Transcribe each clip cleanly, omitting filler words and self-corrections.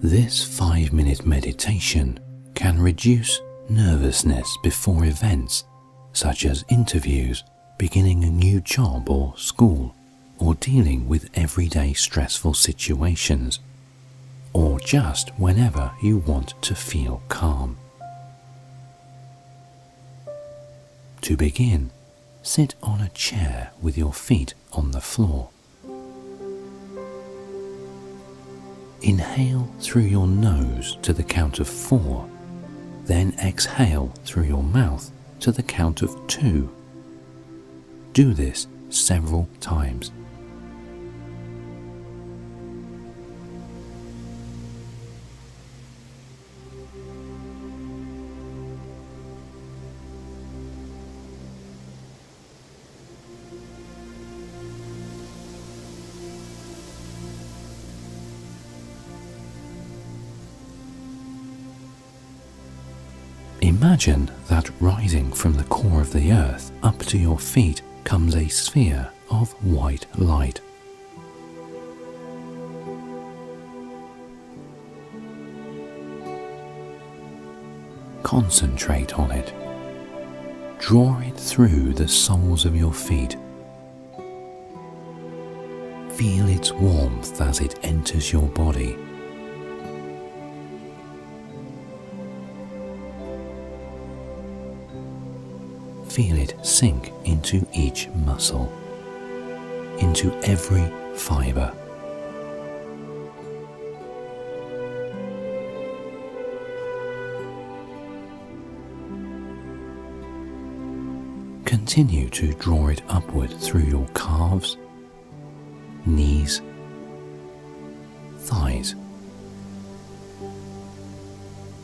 This 5-minute meditation can reduce nervousness before events such as interviews, beginning a new job or school, or dealing with everyday stressful situations, or just whenever you want to feel calm. To begin, sit on a chair with your feet on the floor. Inhale through your nose to the count of 4, then exhale through your mouth to the count of 2. Do this several times. Imagine that rising from the core of the earth up to your feet comes a sphere of white light. Concentrate on it. Draw it through the soles of your feet. Feel its warmth as it enters your body. Feel it sink into each muscle, into every fiber. Continue to draw it upward through your calves, knees, thighs.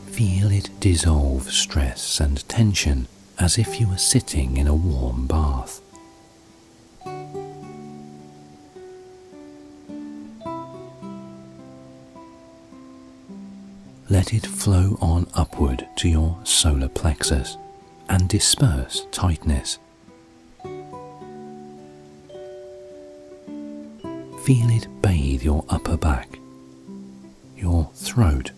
Feel it dissolve stress and tension as if you were sitting in a warm bath. Let it flow on upward to your solar plexus and disperse tightness. Feel it bathe your upper back, your throat.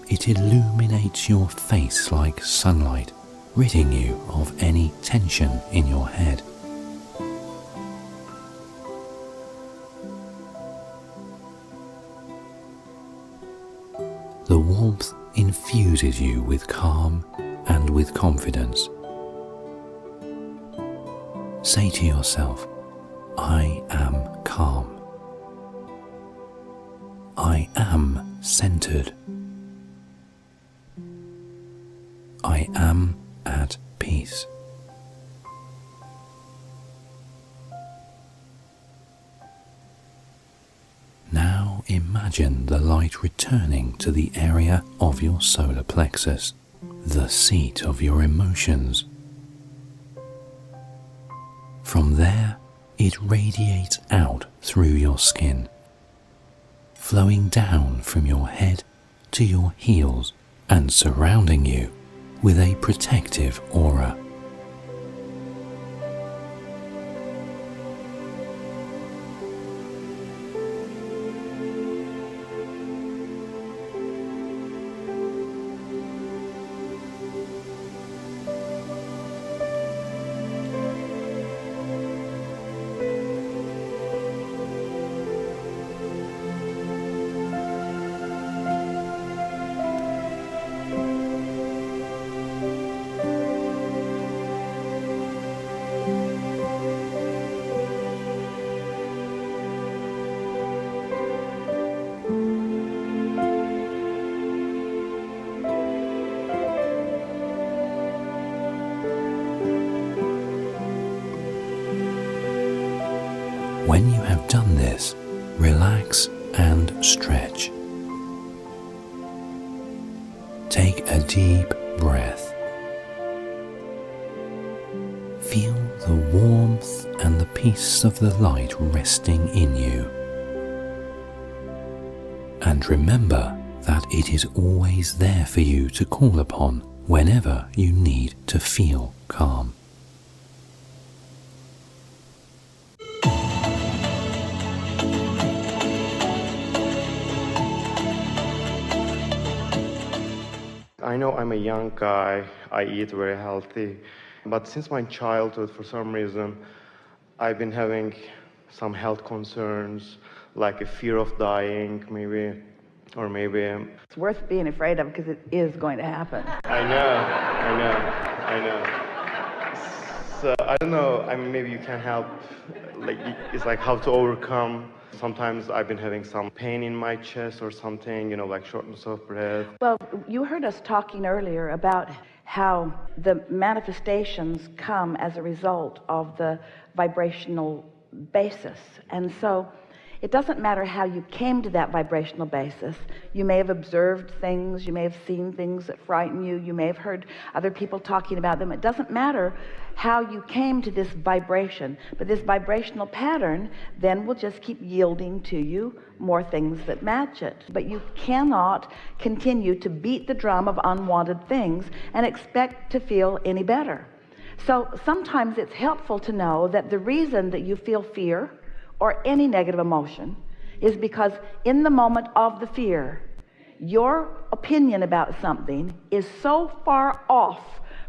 It illuminates your face like sunlight, ridding you of any tension in your head. The warmth infuses you with calm and with confidence. Say to yourself, I am calm. I am centered. I am at peace. Now imagine the light returning to the area of your solar plexus, the seat of your emotions. From there, it radiates out through your skin, flowing down from your head to your heels and surrounding you with a protective aura. When you have done this, relax and stretch. Take a deep breath. Feel the warmth and the peace of the light resting in you. And remember that it is always there for you to call upon whenever you need to feel calm. I know I'm a young guy, I eat very healthy, but since my childhood, for some reason, I've been having some health concerns, like a fear of dying, maybe, or maybe... It's worth being afraid of because it is going to happen. I know. So, I don't know, I mean, maybe you can help, like, it's like how to overcome. Sometimes I've been having some pain in my chest or something, you know, like shortness of breath. Well, you heard us talking earlier about how the manifestations come as a result of the vibrational basis. And so it doesn't matter how you came to that vibrational basis. You may have observed things, you may have seen things that frighten you, you may have heard other people talking about them. It doesn't matter how you came to this vibration, but this vibrational pattern then will just keep yielding to you more things that match it. But you cannot continue to beat the drum of unwanted things and expect to feel any better. So sometimes it's helpful to know that the reason that you feel fear or any negative emotion is because in the moment of the fear, your opinion about something is so far off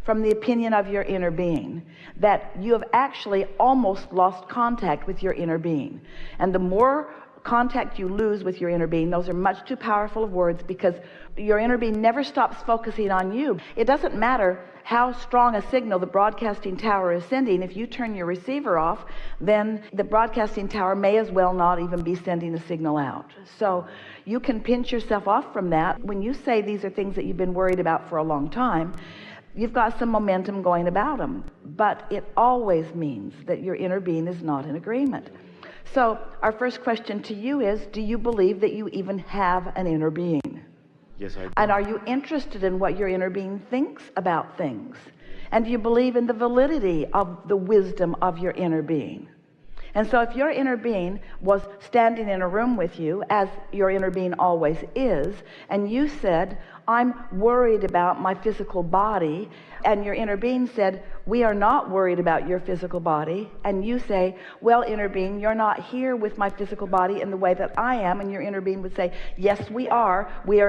from the opinion of your inner being that you have actually almost lost contact with your inner being. And the more contact you lose with your inner being, those are much too powerful of words, because your inner being never stops focusing on you. It doesn't matter how strong a signal the broadcasting tower is sending. If you turn your receiver off, then the broadcasting tower may as well not even be sending a signal out. So you can pinch yourself off from that. When you say these are things that you've been worried about for a long time, you've got some momentum going about them, but it always means that your inner being is not in agreement. So our first question to you is, do you believe that you even have an inner being? Yes, I do. And are you interested in what your inner being thinks about things? And do you believe in the validity of the wisdom of your inner being? And so if your inner being was standing in a room with you, as your inner being always is, and you said, I'm worried about my physical body, and your inner being said, we are not worried about your physical body, and you say, well, inner being, you're not here with my physical body in the way that I am, and your inner being would say, yes, we are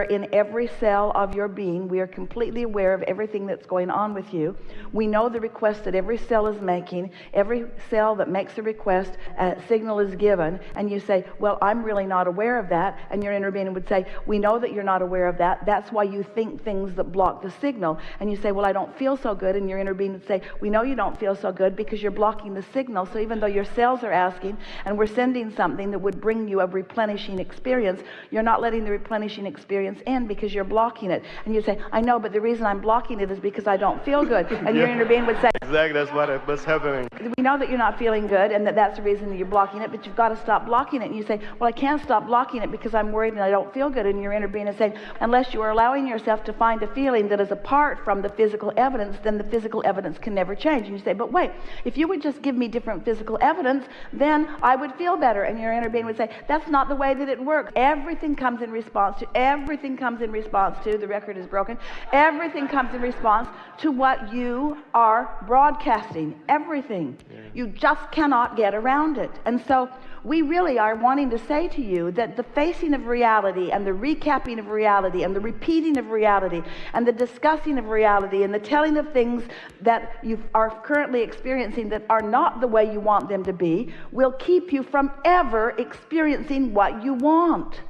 in every cell of your being. We are completely aware of everything that's going on with you. We know the request that every cell is making. Every cell that makes a request, a signal is given, and you say, well, I'm really not aware of that, and your inner being would say, we know that you're not aware of that. That's why you think things that block the signal. And you say, well, I don't feel so good, and your inner being would say, we know you don't feel so good because you're blocking the signal. So even though your cells are asking and we're sending something that would bring you a replenishing experience, you're not letting the replenishing experience in because you're blocking it. And you say, I know, but the reason I'm blocking it is because I don't feel good. And your inner being would say, exactly, that's what's happening. We know that you're not feeling good and that's the reason that you're blocking it, but you've got to stop blocking it. And you say, well, I can't stop blocking it because I'm worried and I don't feel good. And your inner being is saying, unless you are allowing yourself to find a feeling that is apart from the physical evidence, then the physical evidence can never change. And you say, but wait, if you would just give me different physical evidence, then I would feel better. And your inner being would say, that's not the way that it works. Everything comes in response to, the record is broken, everything comes in response to what you are broadcasting. Everything. Yeah. You just cannot get around it. And so we really are wanting to say to you that the facing of reality and the recapping of reality and the repeating of reality and the discussing of reality and the telling of things that you are currently experiencing that are not the way you want them to be will keep you from ever experiencing what you want.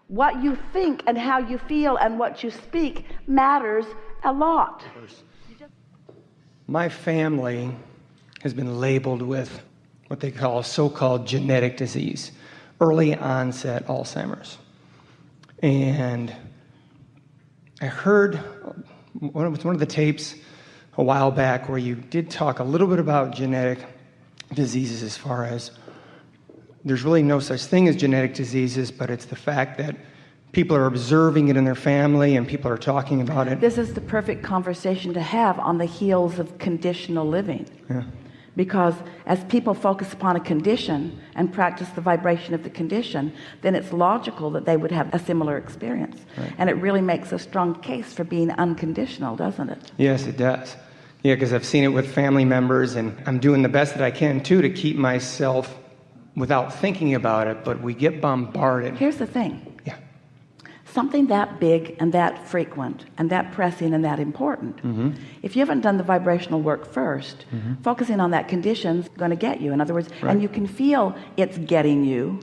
What you think and how you feel and what you speak matters a lot. My family has been labeled with what they call a so-called genetic disease, early onset Alzheimer's. And I heard one of the tapes a while back where you did talk a little bit about genetic diseases, as far as there's really no such thing as genetic diseases, but it's the fact that people are observing it in their family and people are talking about it. This is the perfect conversation to have on the heels of conditional living. Yeah. Because as people focus upon a condition and practice the vibration of the condition, then it's logical that they would have a similar experience. Right. And it really makes a strong case for being unconditional, doesn't it? Yes, it does. Yeah, because I've seen it with family members, and I'm doing the best that I can, too, to keep myself without thinking about it, but we get bombarded. Here's the thing. Yeah. something that big and that frequent and that pressing and that important, if you haven't done the vibrational work first, focusing on that condition's going to get you. In other words, and you can feel it's getting you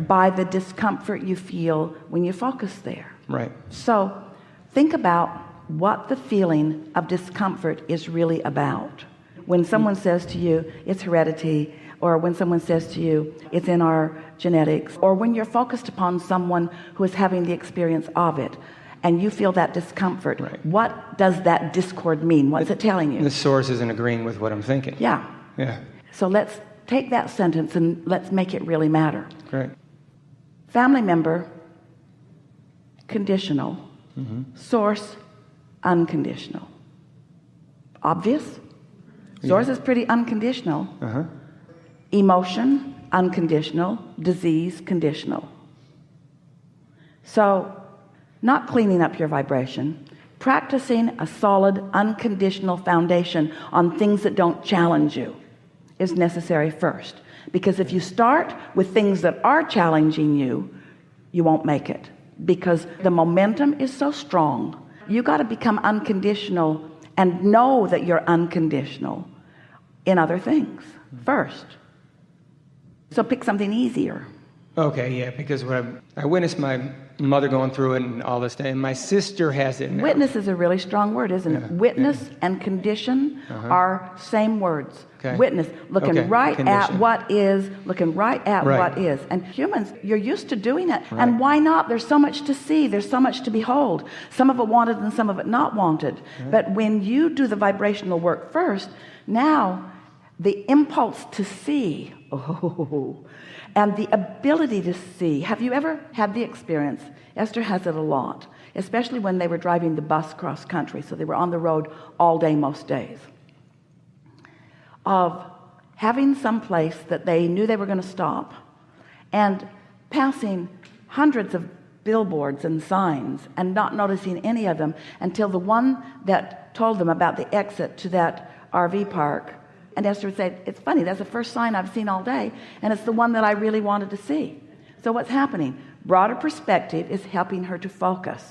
by the discomfort you feel when you focus there. So think about what the feeling of discomfort is really about. When someone says to you, it's heredity, or when someone says to you, it's in our genetics, or when you're focused upon someone who is having the experience of it, and you feel that discomfort, what does that discord mean? What's it telling you? The source isn't agreeing with what I'm thinking. Yeah. So let's take that sentence and let's make it really matter. Great. Family member, conditional. Source, unconditional. Obvious? Source is pretty unconditional. Emotion, unconditional. Disease, conditional. So, not cleaning up your vibration, practicing a solid, unconditional foundation on things that don't challenge you is necessary first. Because if you start with things that are challenging you, you won't make it. Because the momentum is so strong. You got to become unconditional and know that you're unconditional in other things first. So pick something easier. Okay, yeah, because when I witnessed my mother going through it and all this stuff, and my sister has it now. Witness is a really strong word, isn't it? Witness and condition are same words. Witness, looking right at what is, looking right at what is. And humans, you're used to doing it. And why not? There's so much to see. There's so much to behold. Some of it wanted and some of it not wanted. But when you do the vibrational work first, now the impulse to see, and the ability to see. Have you ever had the experience? Esther has it a lot, especially when they were driving the bus cross country, so they were on the road all day most days, of having some place that they knew they were going to stop and passing hundreds of billboards and signs and not noticing any of them until the one that told them about the exit to that RV park. And Esther would say, it's funny, that's the first sign I've seen all day, and it's the one that I really wanted to see. So what's happening? Broader perspective is helping her to focus.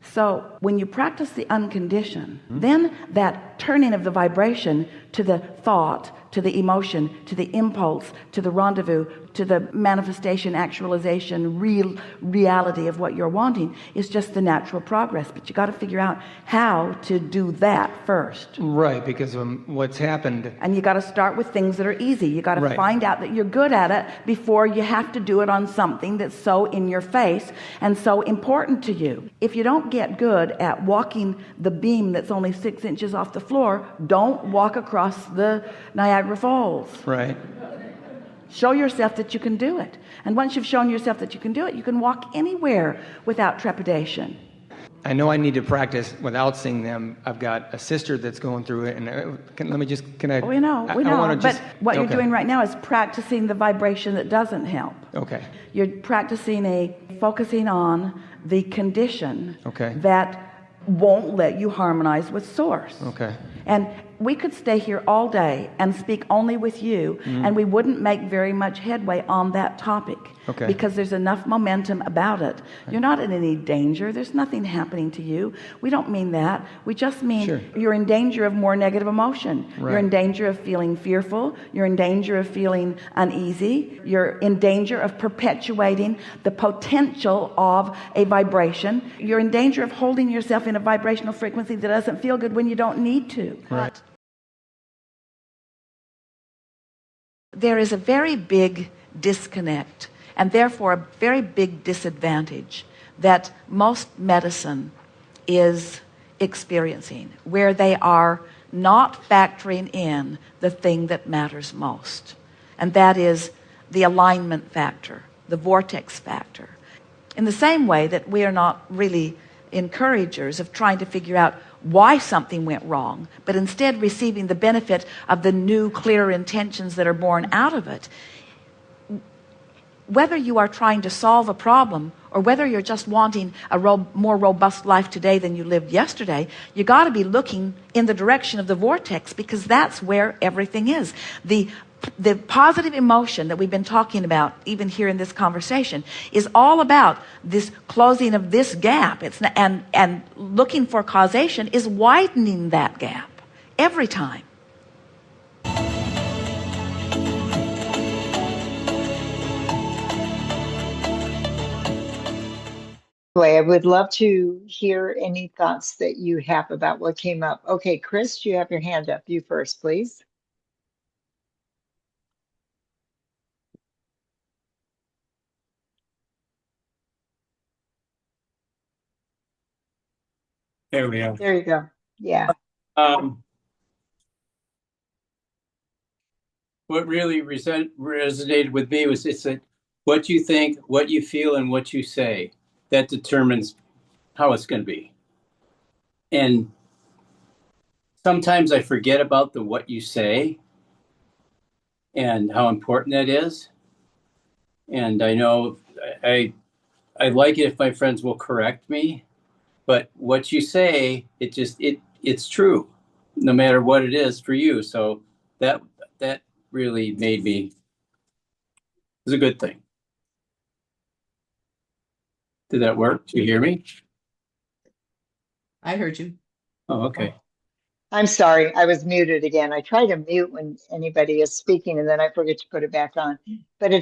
So when you practice the unconditioned, then that turning of the vibration to the thought, to the emotion, to the impulse, to the rendezvous, to the manifestation, actualization, reality of what you're wanting is just the natural progress. But you got to figure out how to do that first. Right, because what's happened. And you got to start with things that are easy. You got to find out that you're good at it before you have to do it on something that's so in your face and so important to you. If you don't get good at walking the beam that's only 6 inches off the floor, don't walk across the Niagara Falls. Right. Show yourself that you can do it. And once you've shown yourself that you can do it, you can walk anywhere without trepidation. I know I need to practice without seeing them. I've got a sister that's going through it, and We know. But what you're doing right now is practicing the vibration that doesn't help. Okay. You're practicing focusing on the condition that won't let you harmonize with source. Okay. And we could stay here all day and speak only with you, and we wouldn't make very much headway on that topic because there's enough momentum about it. You're not in any danger. There's nothing happening to you. We don't mean that. We just mean you're in danger of more negative emotion. You're in danger of feeling fearful. You're in danger of feeling uneasy. You're in danger of perpetuating the potential of a vibration. You're in danger of holding yourself in a vibrational frequency that doesn't feel good when you don't need to. Right. There is a very big disconnect and therefore a very big disadvantage that most medicine is experiencing, where they are not factoring in the thing that matters most, and that is the alignment factor, the vortex factor. In the same way that we are not really encouragers of trying to figure out why something went wrong, but instead receiving the benefit of the new, clear intentions that are born out of it. Whether you are trying to solve a problem or whether you're just wanting a more robust life today than you lived yesterday, you got to be looking in the direction of the vortex, because that's where everything is. The positive emotion that we've been talking about, even here in this conversation, is all about this closing of this gap. And looking for causation is widening that gap every time. I would love to hear any thoughts that you have about what came up. Okay, Chris, you have your hand up. You first, please. There we are. There you go. Yeah. What really resonated with me was it's that what you think, what you feel, and what you say, that determines how it's going to be. And sometimes I forget about the what you say and how important that is. And I know I like it if my friends will correct me, but what you say, it's true, no matter what it is for you. So that really made me, it was a good thing. Did that work? Do you hear me? I heard you. Oh, okay. I'm sorry, I was muted again. I try to mute when anybody is speaking and then I forget to put it back on. But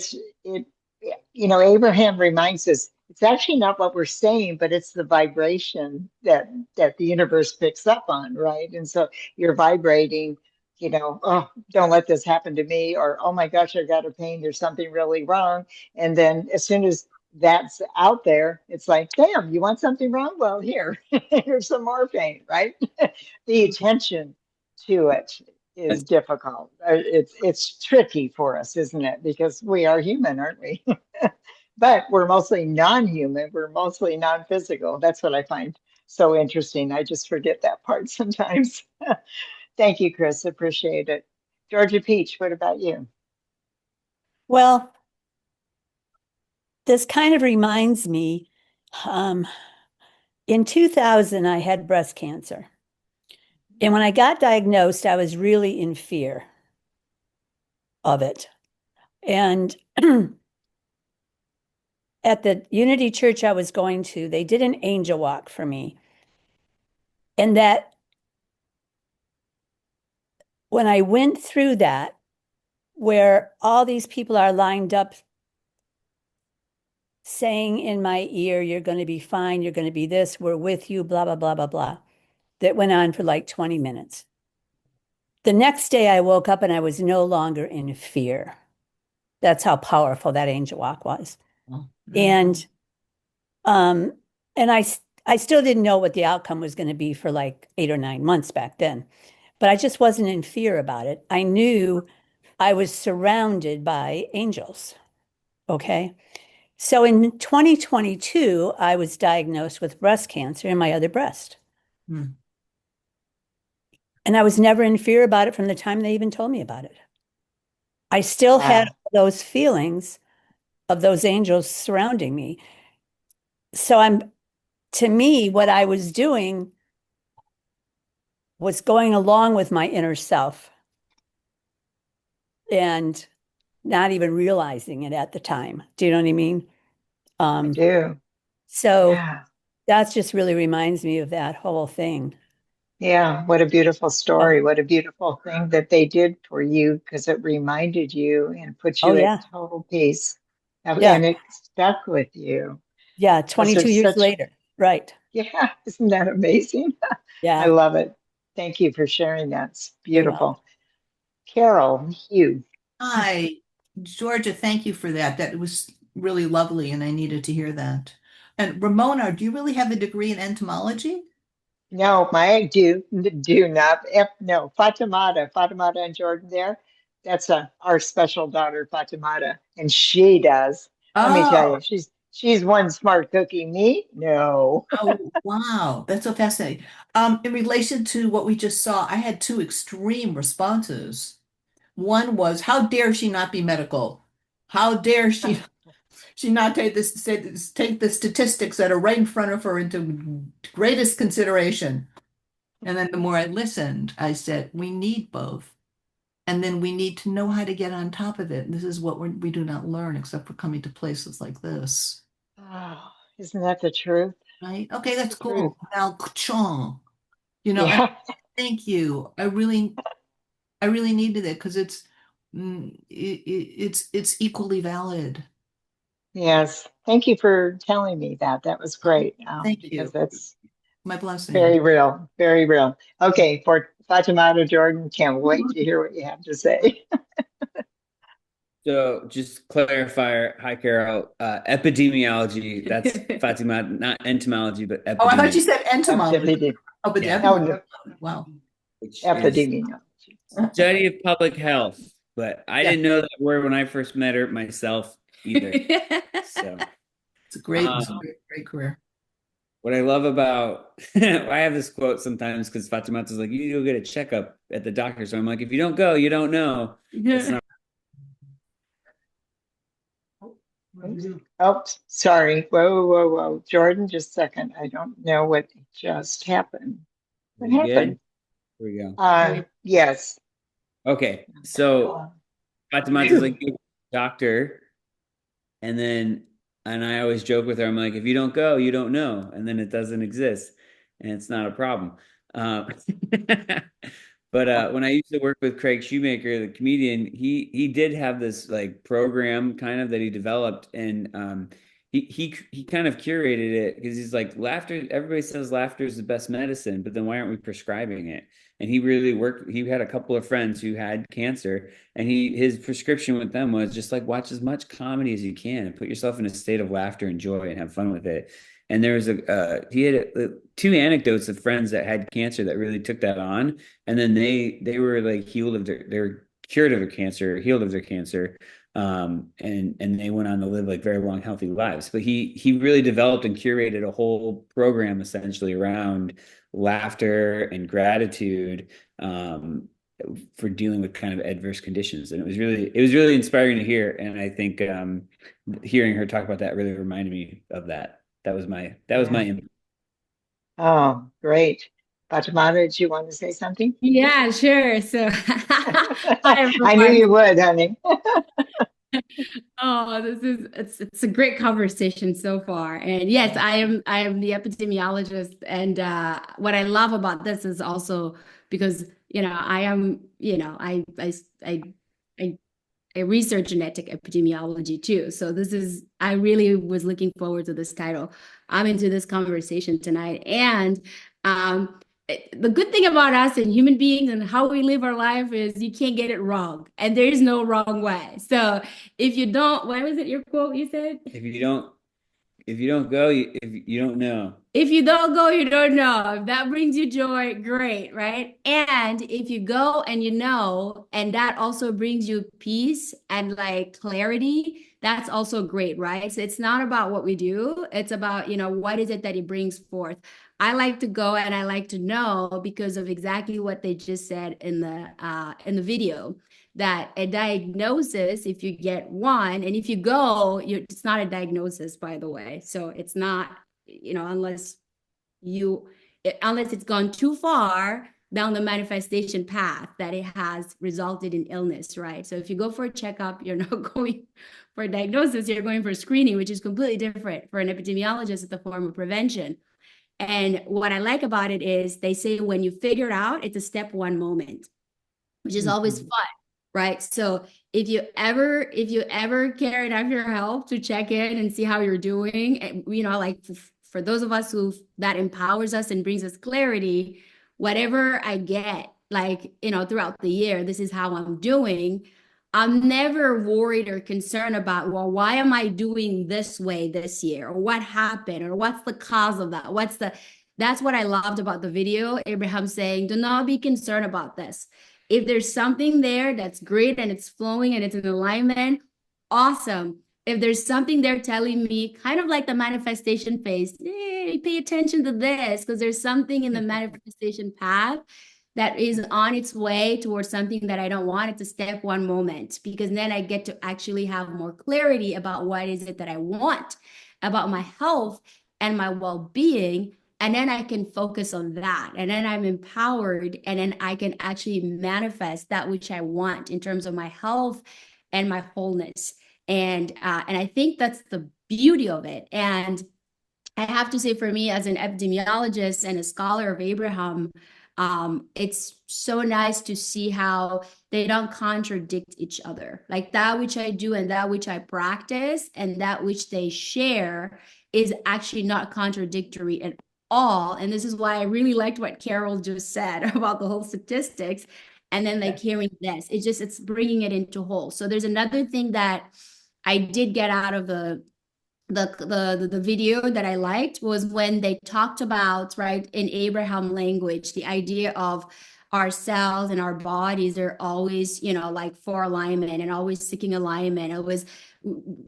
Abraham reminds us it's actually not what we're saying, but it's the vibration that the universe picks up on, right? And so you're vibrating, oh, don't let this happen to me, or oh my gosh, I got a pain, there's something really wrong. And then as soon as that's out there, it's like, damn, you want something wrong? Well, here's some more pain, right? The attention to it is difficult. It's tricky for us, isn't it? Because we are human, aren't we? But we're mostly non-human. We're mostly non-physical. That's what I find so interesting. I just forget that part sometimes. Thank you, Chris. Appreciate it. Georgia Peach, what about you? Well, this kind of reminds me, in 2000, I had breast cancer. And when I got diagnosed, I was really in fear of it. And at the Unity Church I was going to, they did an angel walk for me. And that when I went through that, where all these people are lined up saying in my ear, you're going to be fine, you're going to be this, we're with you, blah, blah, blah, blah, blah. That went on for like 20 minutes. The next day I woke up and I was no longer in fear. That's how powerful that angel walk was. And I still didn't know what the outcome was going to be for like 8 or 9 months back then, but I just wasn't in fear about it. I knew I was surrounded by angels. Okay. So in 2022, I was diagnosed with breast cancer in my other breast. And I was never in fear about it from the time they even told me about it. I still had those feelings of those angels surrounding me. So to me, what I was doing was going along with my inner self and not even realizing it at the time. Do you know what I mean? I do. So that just really reminds me of that whole thing. Yeah, what a beautiful story. What a beautiful thing that they did for you, because it reminded you and put you at total peace. And it stuck with you. Yeah, 22 years later. Right. Yeah, isn't that amazing? Yeah. I love it. Thank you for sharing that. It's beautiful. Carol, you. Hi, Georgia, thank you for that. That was really lovely, and I needed to hear that. And Ramona, do you really have a degree in entomology? No, I do not. No, Fatimata and Jordan there. That's our special daughter, Fatimata, and she does. Let me tell you, she's one smart cookie. Me, no. Oh, wow, that's so fascinating. In relation to what we just saw, I had two extreme responses. One was, how dare she not be medical? How dare she She not take the statistics that are right in front of her into greatest consideration. And then the more I listened, I said, we need both. And then we need to know how to get on top of it. And this is what we do not learn except for coming to places like this. Oh, isn't that the truth? Right? Okay, that's The truth. cool. Now, Chong, you know, Yeah. thank you. I really needed it because it's equally valid. Yes. Thank you for telling me that. That was great. Thank because you. that's My blessing. very real. Very real. Okay, for Fatima Jordan, can't wait to hear what you have to say. So just clarifier, hi Carol, epidemiology, that's Fatima, not entomology, but epidemiology. Oh, I thought you said entomology. Oh, but Yeah. epidemiology. Wow. Which is Epidemiology. study of public health. But I didn't know that word when I first met her myself either. So It's a great career. what I love about, I have this quote sometimes because Fatimata's like, you need to go get a checkup at the doctor. So I'm like, if you don't go, you don't know. It's not. Oh, sorry. Whoa. Jordan, just a second. I don't know what just happened. What We good? happened? Here we go. Yes. Okay. So Fatimata's like, doctor. And I always joke with her, I'm like, if you don't go, you don't know. And then it doesn't exist. And it's not a problem. But when I used to work with Craig Shoemaker, the comedian, he did have this like program kind of that he developed, and he kind of curated it because he's like, laughter. Everybody says laughter is the best medicine, but then why aren't we prescribing it? And he really worked. He had a couple of friends who had cancer, and his prescription with them was just like watch as much comedy as you can and put yourself in a state of laughter and joy and have fun with it. And there was he had two anecdotes of friends that had cancer that really took that on, and then they were like healed of they're cured of their cancer, healed of their cancer, and they went on to live like very long, healthy lives. But he really developed and curated a whole program essentially around laughter and gratitude for dealing with kind of adverse conditions, and it was really inspiring to hear. And I think hearing her talk about that really reminded me of that. That was my input. Oh, great. Fatima, did you want to say something? Yeah, sure. So hi, I knew you would, honey. Oh, it's a great conversation so far. And yes, I am the epidemiologist. And what I love about this is also because, I am, I research genetic epidemiology too. So I really was looking forward to this title. I'm into this conversation tonight. And the good thing about us and human beings and how we live our life is you can't get it wrong. And there is no wrong way. So if you don't, what was it your quote you said? If you don't go, you don't know. If you don't go, you don't know. If that brings you joy, great, right? And if you go and you know, and that also brings you peace and like clarity, that's also great, right? So it's not about what we do. It's about, what is it that it brings forth? I like to go and I like to know because of exactly what they just said in the video, that a diagnosis, if you get one, and if you go, it's not a diagnosis, by the way. So it's not, unless it's gone too far down the manifestation path that it has resulted in illness, right? So if you go for a checkup, you're not going for a diagnosis, you're going for screening, which is completely different. For an epidemiologist, it's a form of prevention. And what I like about it is they say when you figure it out, it's a step one moment, which is always fun. Right. So if you ever care enough your health to check in and see how you're doing, and, like for those of us that empowers us and brings us clarity, whatever I get, like, throughout the year, this is how I'm doing. I'm never worried or concerned about, well, why am I doing this way this year? Or what happened? Or what's the cause of that? That's what I loved about the video. Abraham saying, do not be concerned about this. If there's something there that's great and it's flowing and it's in alignment, awesome. If there's something there telling me, kind of like the manifestation phase, pay attention to this because there's something in the manifestation path that is on its way towards something that I don't want. It's a step one moment, because then I get to actually have more clarity about what is it that I want about my health and my well-being. And then I can focus on that. And then I'm empowered, and then I can actually manifest that which I want in terms of my health and my wholeness. And I think that's the beauty of it. And I have to say, for me as an epidemiologist and a scholar of Abraham, it's so nice to see how they don't contradict each other. Like that which I do and that which I practice and that which they share is actually not contradictory at all. And this is why I really liked what Carol just said about the whole statistics. And then like hearing this, it's bringing it into whole. So there's another thing that I did get out of the video that I liked was when they talked about, right, in Abraham language, the idea of our cells and our bodies are always, you know, like for alignment and always seeking alignment.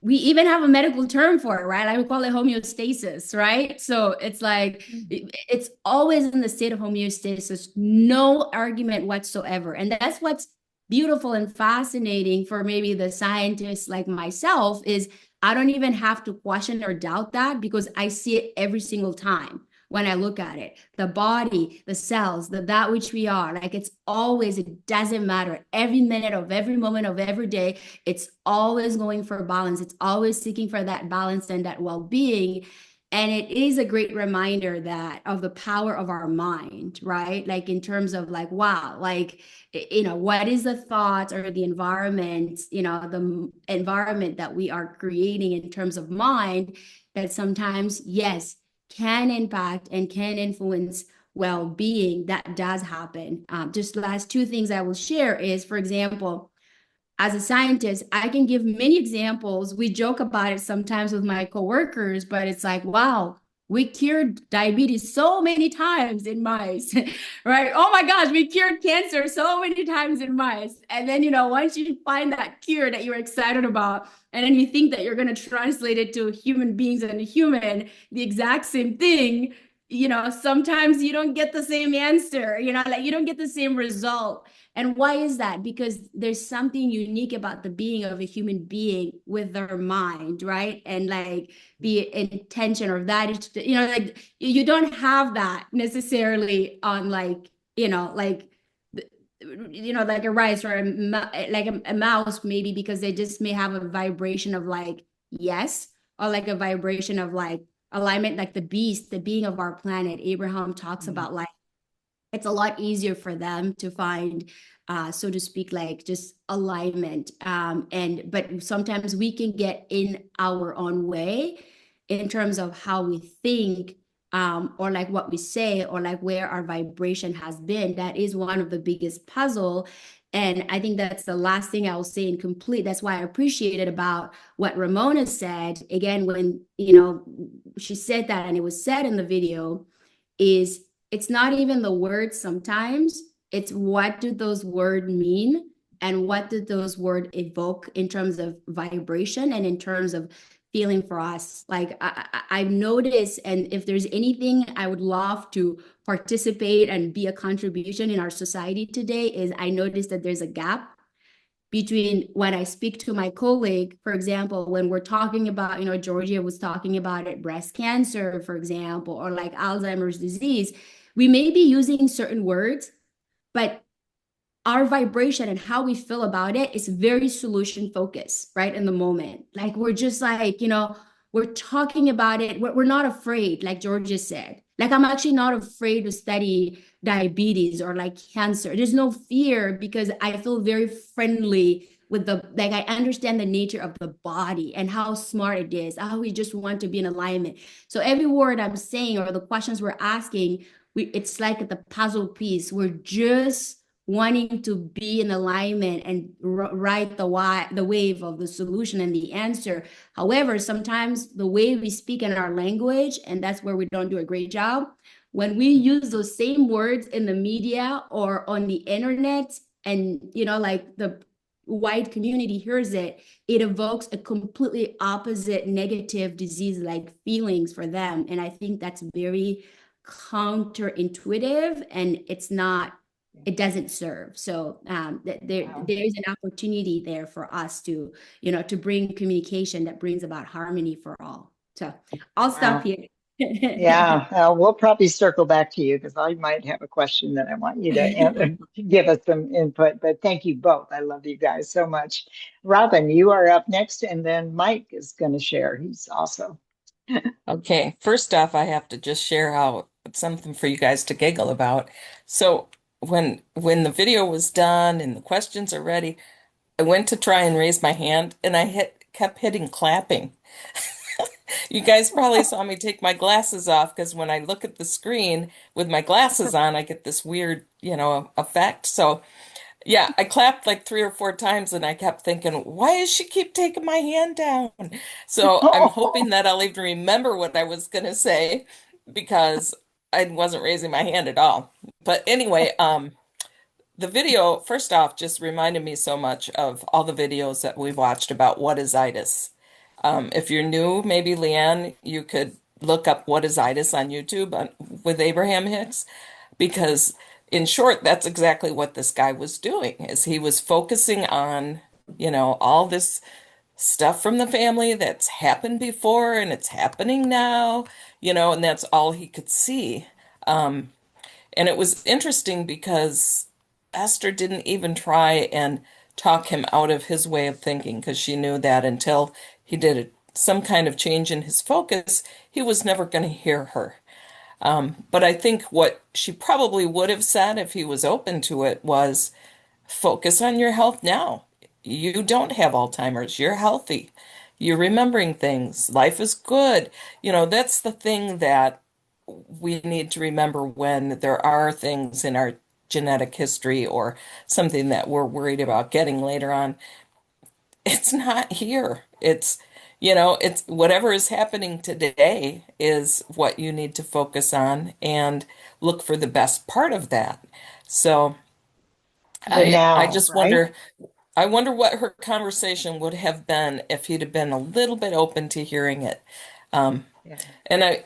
We even have a medical term for it, right? I would call it homeostasis, right? So it's like, it's always in the state of homeostasis, no argument whatsoever. And that's what's beautiful and fascinating for maybe the scientists like myself is I don't even have to question or doubt that, because I see it every single time when I look at it. The body, the cells, that which we are, like it's always, it doesn't matter. Every minute of every moment of every day, it's always going for balance. It's always seeking for that balance and that well-being. And it is a great reminder that of the power of our mind, right? Like in terms of like, wow, like, you know, what is the thoughts or the environment, you know, the environment that we are creating in terms of mind that sometimes, yes, can impact and can influence well-being. That does happen. Just last two things I will share is, for example, as a scientist, I can give many examples. We joke about it sometimes with my coworkers, but it's like, wow, we cured diabetes so many times in mice, right? Oh my gosh, we cured cancer so many times in mice. And then, you know, once you find that cure that you're excited about, and then you think that you're going to translate it to human beings and a human, the exact same thing, you know, sometimes you don't get the same answer, you know, like you don't get the same result. And why is that? Because there's something unique about the being of a human being with their mind, right? And like the intention of that, you know, like you don't have that necessarily on like, you know, like a rice or a mouse, maybe, because they just may have a vibration of like, yes, or like a vibration of like alignment, like the beast, the being of our planet. Abraham talks about like, it's a lot easier for them to find, so to speak, like just alignment. But sometimes we can get in our own way in terms of how we think, or like what we say, or like where our vibration has been. That is one of the biggest puzzle. And I think that's the last thing I'll say in complete. That's why I appreciated about what Ramona said. Again, when, you know, she said that, and it was said in the video, is it's not even the words sometimes, it's what do those words mean and what do those words evoke in terms of vibration and in terms of feeling for us. Like I've noticed, and if there's anything I would love to participate and be a contribution in our society today, is I noticed that there's a gap between when I speak to my colleague, for example, when we're talking about, you know, Georgia was talking about it, breast cancer, for example, or like Alzheimer's disease, we may be using certain words, but our vibration and how we feel about it is very solution focused, right? In the moment, like we're just like, you know, we're talking about it. We're not afraid, like Georgia said. Like I'm actually not afraid to study diabetes or like cancer. There's no fear because I feel very friendly with like I understand the nature of the body and how smart it is, how we just want to be in alignment. So every word I'm saying or the questions we're asking, it's like the puzzle piece. We're just wanting to be in alignment and ride the wave of the solution and the answer. However, sometimes the way we speak in our language, and that's where we don't do a great job, when we use those same words in the media or on the internet, and you know, like the wide community hears it, it evokes a completely opposite negative disease-like feelings for them. And I think that's very counterintuitive, and it's not it doesn't serve. So there Wow. there is an opportunity there for us to, to bring communication that brings about harmony for all. So I'll stop Wow. here. Yeah, we'll probably circle back to you because I might have a question that I want you to give us some input. But thank you both. I love you guys so much. Robin, you are up next, and then Mike is going to share. He's also. Okay, first off, I have to just share how something for you guys to giggle about. So when the video was done and the questions are ready, I went to try and raise my hand and I kept hitting clapping. You guys probably saw me take my glasses off because when I look at the screen with my glasses on, I get this weird, effect. So yeah, I clapped like 3 or 4 times and I kept thinking, why does she keep taking my hand down? So I'm hoping that I'll even remember what I was going to say because I wasn't raising my hand at all. But anyway, the video, first off, just reminded me so much of all the videos that we've watched about what is itis. If you're new, maybe Leanne, you could look up what is itis on YouTube with Abraham Hicks, because in short, that's exactly what this guy was doing, is he was focusing on, all this stuff from the family that's happened before and it's happening now, and that's all he could see. And it was interesting because Esther didn't even try and talk him out of his way of thinking because she knew that until he did some kind of change in his focus, he was never going to hear her. But I think what she probably would have said if he was open to it was focus on your health now. You don't have Alzheimer's. You're healthy. You're remembering things. Life is good. That's the thing that we need to remember when there are things in our genetic history or something that we're worried about getting later on. It's not here. It's whatever is happening today is what you need to focus on and look for the best part of that. So The I now, just right? wonder what her conversation would have been if he'd have been a little bit open to hearing it. Um, Yeah. and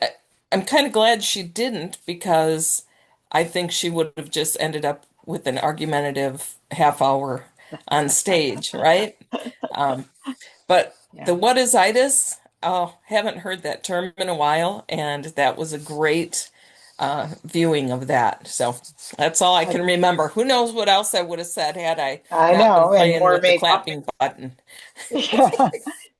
I'm kind of glad she didn't because I think she would have just ended up with an argumentative half hour on stage, right? Um, but the Yeah. what is itis? Oh, haven't heard that term in a while, and that was a great viewing of that. So that's all I I, can remember. Who knows what else I would have said had I I not been know, and playing more with the may pop. clapping button. Yeah,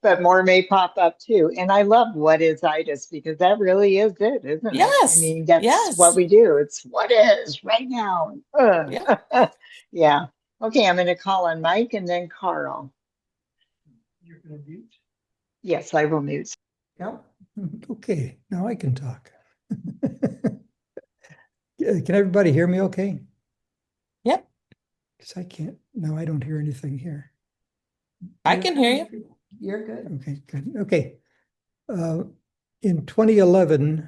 but more may pop up too. And I love what is itis because that really is it, isn't it? I Yes, mean, that's what yes, we do. It's what is right now. yeah. Yeah. Okay, I'm going to call on Mike and then Carl. You're going to mute? Yes, I will mute. Yep. Okay, now I can talk. Can everybody hear me okay? Yep, Because I can't, no, I don't hear anything here. I can hear you. You're good. Okay, good. Okay. In 2011,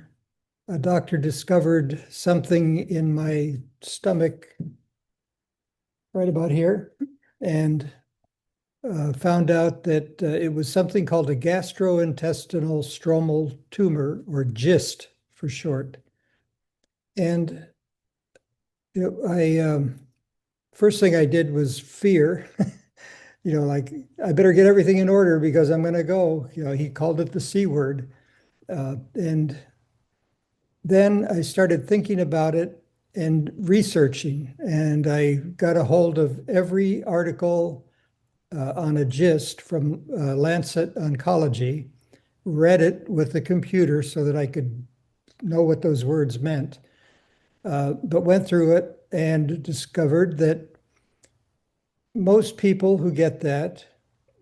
a doctor discovered something in my stomach right about here and found out that it was something called a gastrointestinal stromal tumor, or GIST for short. And first thing I did was fear. Like I better get everything in order because I'm going to go. He called it the C word. And then I started thinking about it and researching, and I got a hold of every article on a GIST from Lancet Oncology, read it with the computer so that I could know what those words meant, but went through it and discovered that most people who get that,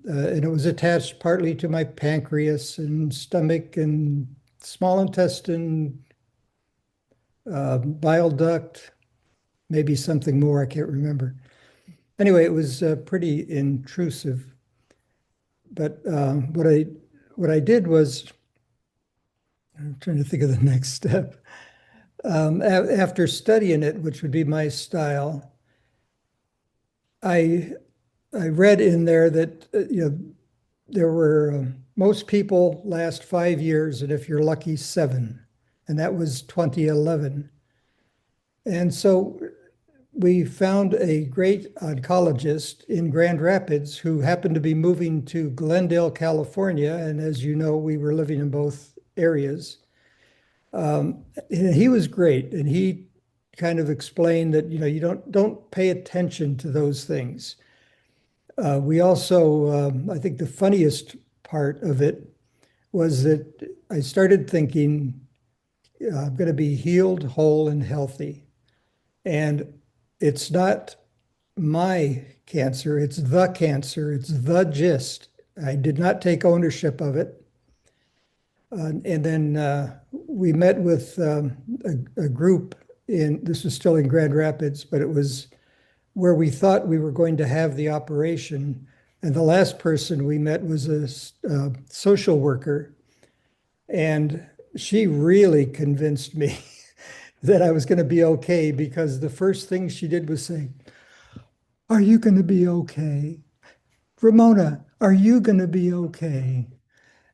and it was attached partly to my pancreas and stomach and small intestine, bile duct, maybe something more, I can't remember. Anyway, it was pretty intrusive. But what I did was, I'm trying to think of the next step. After studying it, which would be my style, I read in there that there were most people last 5 years, and if you're lucky, 7, and that was 2011. And so we found a great oncologist in Grand Rapids who happened to be moving to Glendale, California. And as you know, we were living in both areas. And he was great. And he kind of explained that, you don't pay attention to those things. We also, I think the funniest part of it was that I started thinking, I'm going to be healed, whole, and healthy. And it's not my cancer, it's the cancer, it's the gist. I did not take ownership of it. And then we met with a group this was still in Grand Rapids, but it was where we thought we were going to have the operation. And the last person we met was a social worker. And she really convinced me that I was going to be okay, because the first thing she did was say, "Are you going to be okay? Ramona, are you going to be okay?"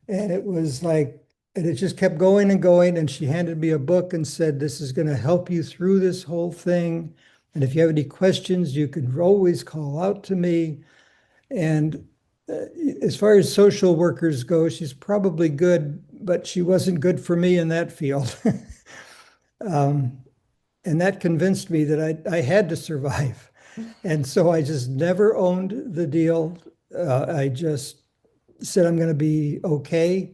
And it was like, and it just kept going and going. And she handed me a book and said, "This is going to help you through this whole thing. And if you have any questions, you can always call out to me." And as far as social workers go, she's probably good, but she wasn't good for me in that field. And that convinced me that I had to survive. And so I just never owned the deal. I just said, I'm going to be okay.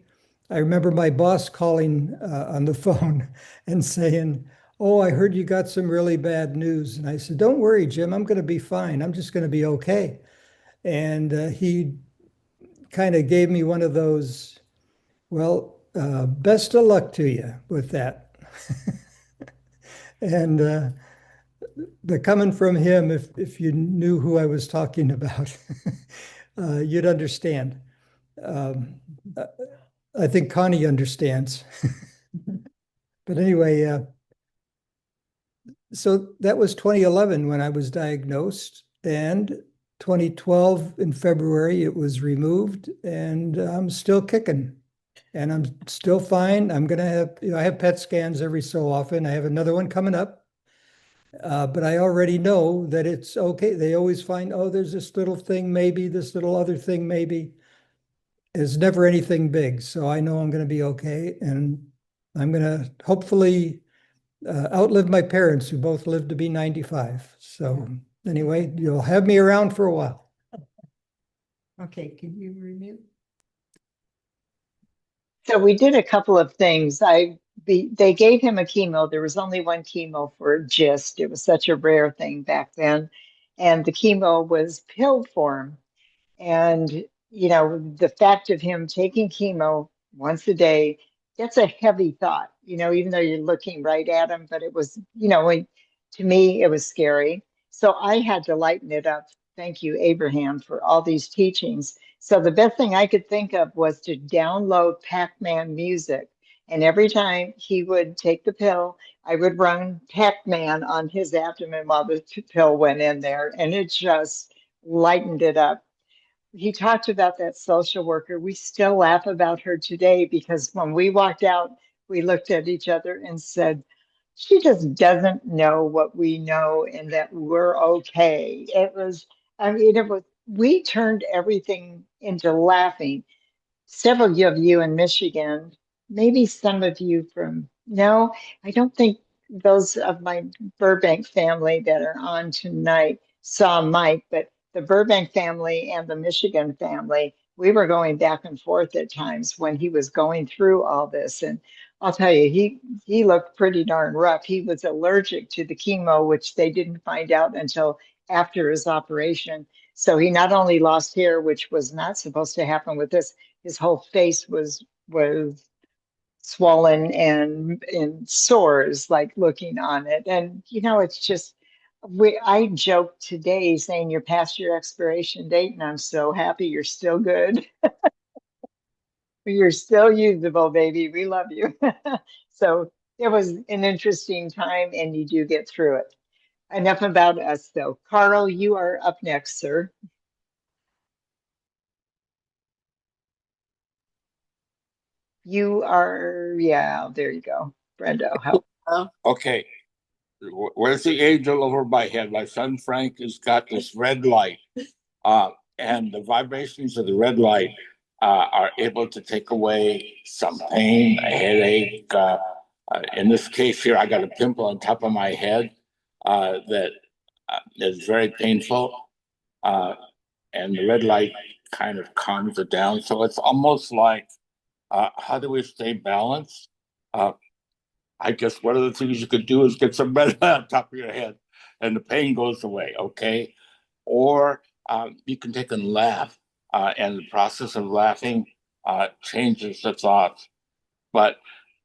I remember my boss calling on the phone and saying, "Oh, I heard you got some really bad news." And I said, "Don't worry, Jim, I'm going to be fine. I'm just going to be okay." And he kind of gave me one of those, well, best of luck to you with that. And the coming from him, if you knew who I was talking about, you'd understand. I think Connie understands. But anyway, so that was 2011 when I was diagnosed, and 2012 in February it was removed, and I'm still kicking. And I'm still fine. I'm going to have, I have PET scans every so often. I have another one coming up. But I already know that it's okay. They always find, oh, there's this little thing, maybe, this little other thing, maybe. It's never anything big. So I know I'm going to be okay. And I'm going to hopefully outlive my parents, who both lived to be 95. So anyway, you'll have me around for a while. Okay, can you review? So we did a couple of things. They gave him a chemo. There was only one chemo for GIST. It was such a rare thing back then. And the chemo was pill form. And, the fact of him taking chemo once a day, that's a heavy thought, even though you're looking right at him. But it was, to me, it was scary. So I had to lighten it up. Thank you, Abraham, for all these teachings. So the best thing I could think of was to download Pac-Man music. And every time he would take the pill, I would run Pac-Man on his abdomen while the pill went in there. And it just lightened it up. He talked about that social worker. We still laugh about her today, because when we walked out, we looked at each other and said, she just doesn't know what we know, and that we're okay. We turned everything into laughing. Several of you in Michigan, maybe some of you no, I don't think those of my Burbank family that are on tonight saw Mike, but the Burbank family and the Michigan family, we were going back and forth at times when he was going through all this. And I'll tell you, he looked pretty darn rough. He was allergic to the chemo, which they didn't find out until after his operation. So he not only lost hair, which was not supposed to happen with this, his whole face was swollen and in sores, like looking on it. And it's just, I joked today saying you're past your expiration date, and I'm so happy you're still good. You're still usable, baby. We love you. So it was an interesting time, and you do get through it. Enough about us, though. Carl, you are up next, sir. You are, yeah, there you go. Brenda, how? Okay. where's the angel over my head? My son Frank has got this red light, and the vibrations of the red light are able to take away some pain, a headache. In this case here, I got a pimple on top of my head that is very painful, and the red light kind of calms it down. So it's almost like, how do we stay balanced? I guess one of the things you could do is get some red light on top of your head and the pain goes away, okay? Or you can take and laugh, and the process of laughing changes the thoughts. But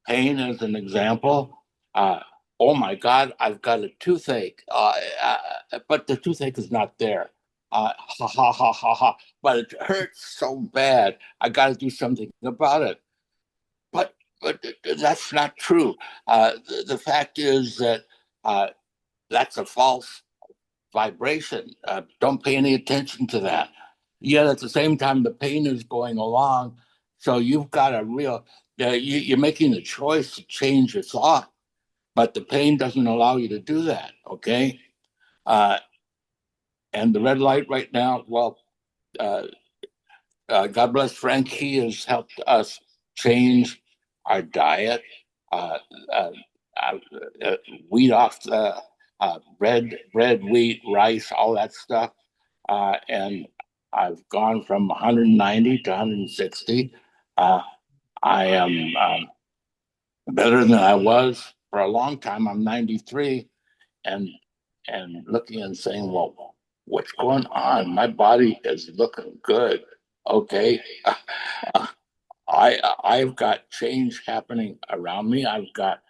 pain is an example. Oh my God, I've got a toothache, but the toothache is not there. Ha ha ha ha ha, but it hurts so bad. I got to do something about it. But that's not true. The fact is that that's a false vibration. Don't pay any attention to that. Yet at the same time, the pain is going along. So you've got a real, you're making a choice to change your thought, but the pain doesn't allow you to do that, okay? And the red light right now, well, God bless Frank. He has helped us change our diet, weed off the bread, wheat, rice, all that stuff. And I've gone from 190 to 160. I am better than I was for a long time. I'm 93 and looking and saying, well, what's going on? My body is looking good. Okay. I've got change happening around me. I've got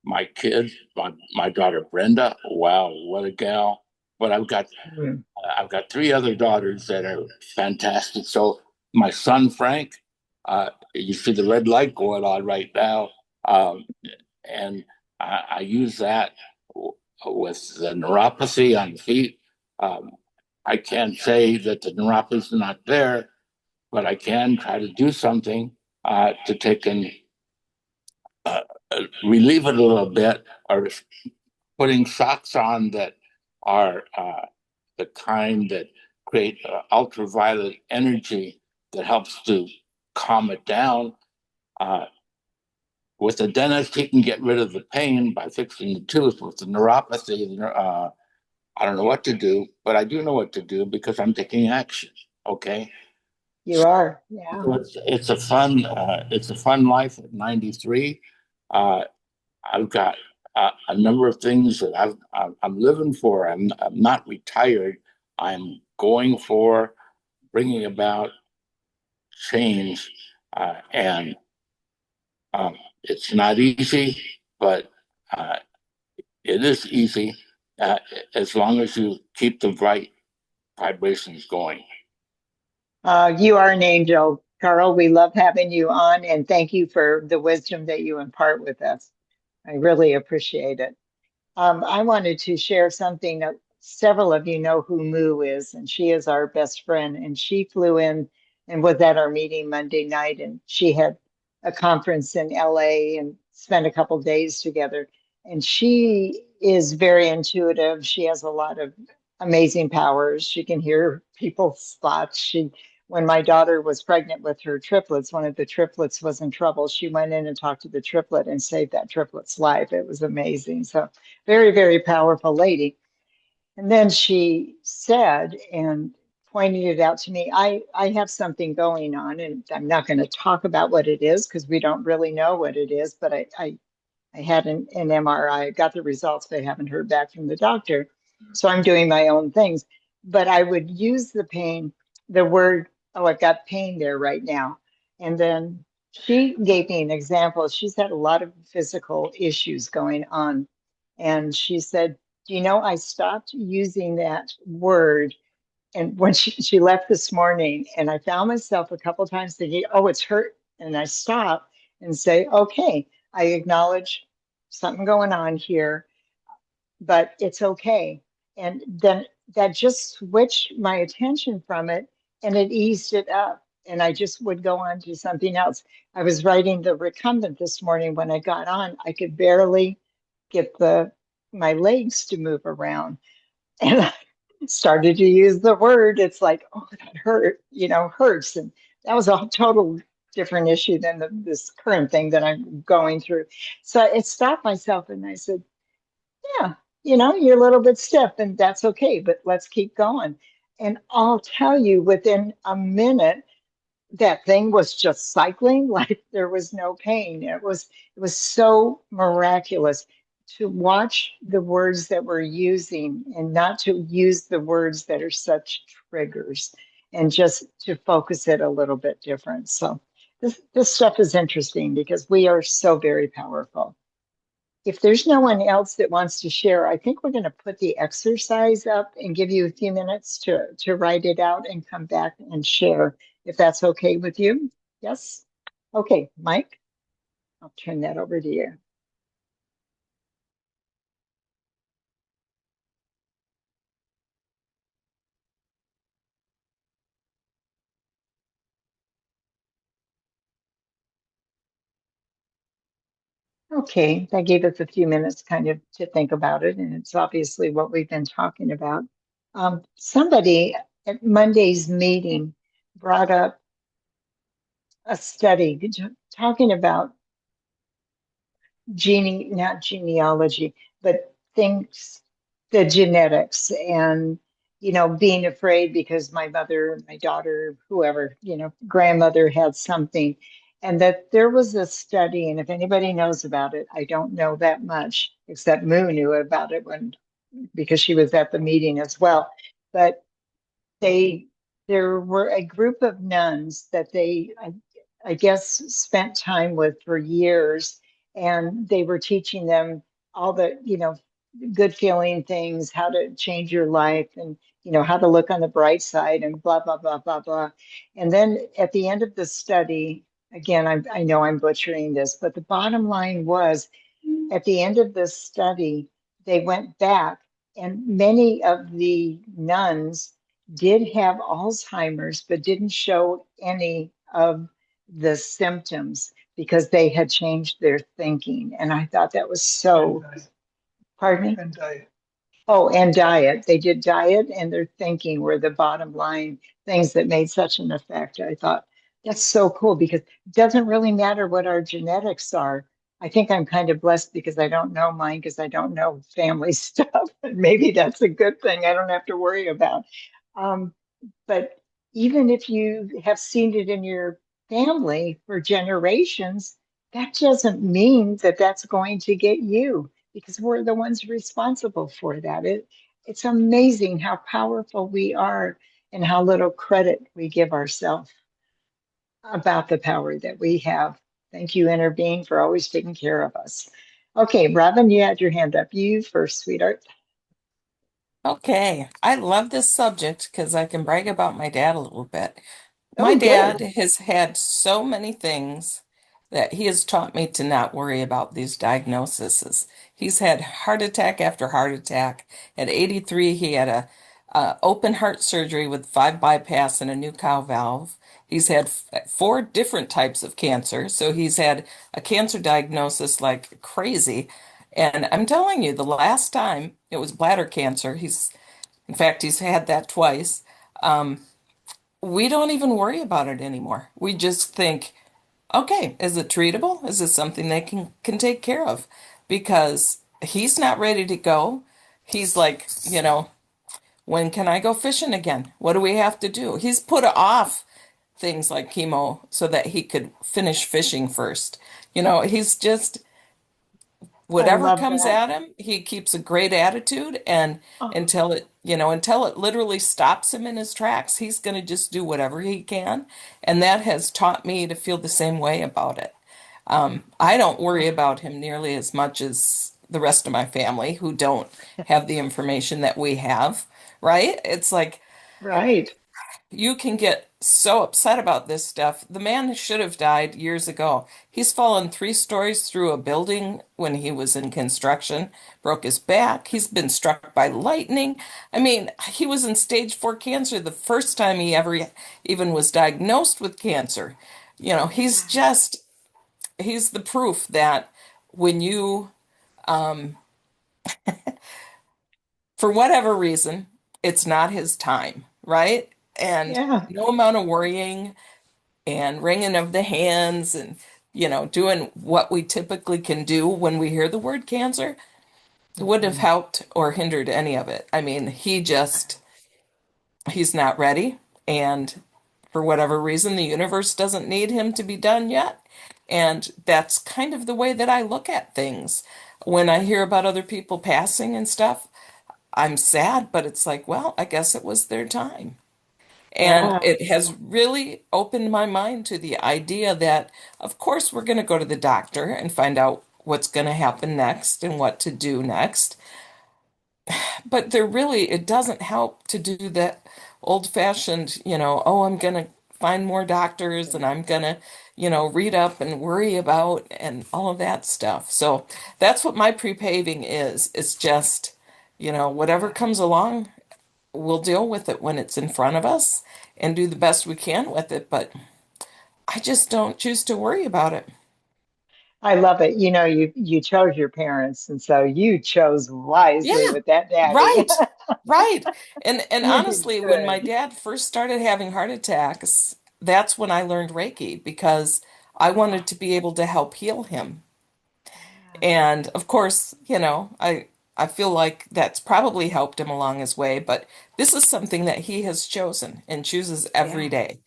my kids, my daughter Brenda. Wow, what a gal! But I've got 3 other daughters that are fantastic. So my son Frank, you see the red light going on right now, and I use that with the neuropathy on the feet. I can't say that the neuropathy is not there, but I can try to do something to take and relieve it a little bit, or putting socks on that are the kind that create ultraviolet energy that helps to calm it down. With the dentist, he can get rid of the pain by fixing the tooth. With the neuropathy, I don't know what to do, but I do know what to do because I'm taking action. Okay. You are, yeah. So it's a fun life at 93. I've got a number of things that I'm living for. I'm not retired. I'm going for bringing about change, and it's not easy, but it is easy as long as you keep the right vibrations going. You are an angel, Carl. We love having you on, and thank you for the wisdom that you impart with us. I really appreciate it. I wanted to share something that several of you know who Moo is, and she is our best friend. And she flew in and was at our meeting Monday night, and she had a conference in LA and spent a couple days together. And she is very intuitive. She has a lot of amazing powers. She can hear people's thoughts. When my daughter was pregnant with her triplets, one of the triplets was in trouble. She went in and talked to the triplet and saved that triplet's life. It was amazing. So very, very powerful lady. And then she said, and pointed it out to me, I have something going on, and I'm not going to talk about what it is because we don't really know what it is, but I had an MRI, got the results, but I haven't heard back from the doctor. So I'm doing my own things. But I would use the word, oh, I've got pain there right now. And then she gave me an example. She's had a lot of physical issues going on. And she said, do you know, I stopped using that word. And when she left this morning, and I found myself a couple times thinking, oh, it's hurt. And I stop and say, okay, I acknowledge something going on here, but it's okay. And then that just switched my attention from it, and it eased it up. And I just would go on to something else. I was writing the recumbent this morning. When I got on, I could barely get the my legs to move around. And I started to use the word. It's like, oh, that hurt, hurts. And that was a total different issue than this current thing that I'm going through. So I stopped myself and I said, yeah, you're a little bit stiff and that's okay, but let's keep going. And I'll tell you, within a minute, that thing was just cycling like there was no pain. It was so miraculous to watch the words that we're using and not to use the words that are such triggers, and just to focus it a little bit different. So this stuff is interesting because we are so very powerful. If there's no one else that wants to share, I think we're going to put the exercise up and give you a few minutes to write it out and come back and share, if that's okay with you. Yes? Okay, Mike, I'll turn that over to you. Okay, that gave us a few minutes kind of to think about it, and it's obviously what we've been talking about. Somebody at Monday's meeting brought up a study talking about not genealogy, but things, the genetics, and being afraid because my mother, my daughter, whoever, grandmother had something. And that there was a study, and if anybody knows about it, I don't know that much, except Moo knew about it because she was at the meeting as well. But there were a group of nuns that I guess, spent time with for years, and they were teaching them all the, good feeling things, how to change your life, and, how to look on the bright side, and blah, blah, blah, blah, blah. And then at the end of the study, again, I know I'm butchering this, but the bottom line was, at the end of this study, they went back, and many of the nuns did have Alzheimer's, but didn't show any of the symptoms because they had changed their thinking. And I thought that was so, pardon me? And diet. Oh, and diet. They did diet, and their thinking were the bottom line things that made such an effect. I thought that's so cool because it doesn't really matter what our genetics are. I think I'm kind of blessed because I don't know mine, because I don't know family stuff. And maybe that's a good thing I don't have to worry about. But even if you have seen it in your family for generations, that doesn't mean that that's going to get you, because we're the ones responsible for that. It's amazing how powerful we are and how little credit we give ourselves about the power that we have. Thank you, Inner Being, for always taking care of us. Okay, Robin, you had your hand up. You first, sweetheart. Okay, I love this subject because I can brag about my dad a little bit. My Oh, dad good. has had so many things that he has taught me to not worry about these diagnoses. He's had heart attack after heart attack. At 83, he had a open heart surgery with 5 bypass and a new cow valve. He's had 4 different types of cancer, so he's had a cancer diagnosis like crazy. And I'm telling you, the last time it was bladder cancer. In fact, he's had that twice. Um, we don't even worry about it anymore. We just think, okay, is it treatable? Is it something they can take care of? Because he's not ready to go. He's like, when can I go fishing again? What do we have to do? He's put off things like chemo so that he could finish fishing first. He's just I whatever love comes that. at him, he keeps a great attitude, and Oh, until it literally stops him in his tracks, he's going to just do whatever he can. And that has taught me to feel the same way about it. I don't worry about him nearly as much as the rest of my family who don't have the information that we have, right? It's like right. you can get so upset about this stuff. The man should have died years ago. He's fallen 3 stories through a building when he was in construction, broke his back. He's been struck by lightning. I mean, he was in stage 4 cancer the first time he ever even was diagnosed with cancer. He's the proof that when you for whatever reason, it's not his time, right? And Yeah. no amount of worrying and wringing of the hands and, doing what we typically can do when we hear the word cancer wouldn't have helped or hindered any of it. I mean, he's not ready. And for whatever reason, the universe doesn't need him to be done yet. And that's kind of the way that I look at things. When I hear about other people passing and stuff, I'm sad, but it's like, well, I guess it was their time. And Yeah. it has really opened my mind to the idea that, of course, we're going to go to the doctor and find out what's going to happen next and what to do next. But it doesn't help to do that old-fashioned, oh, I'm going to find more doctors and I'm going to, read up and worry about and all of that stuff. So that's what my pre-paving is. It's just, whatever comes along, we'll deal with it when it's in front of us and do the best we can with it. But I just don't choose to worry about it. I love it. You chose your parents, and so you chose wisely Yeah, with that daddy. right, right. And You did honestly, when my good. dad first started having heart attacks, that's when I learned Reiki because I wanted to be able to help heal him. And of course, I feel like that's probably helped him along his way, but this is something that he has chosen and chooses every Yeah. day.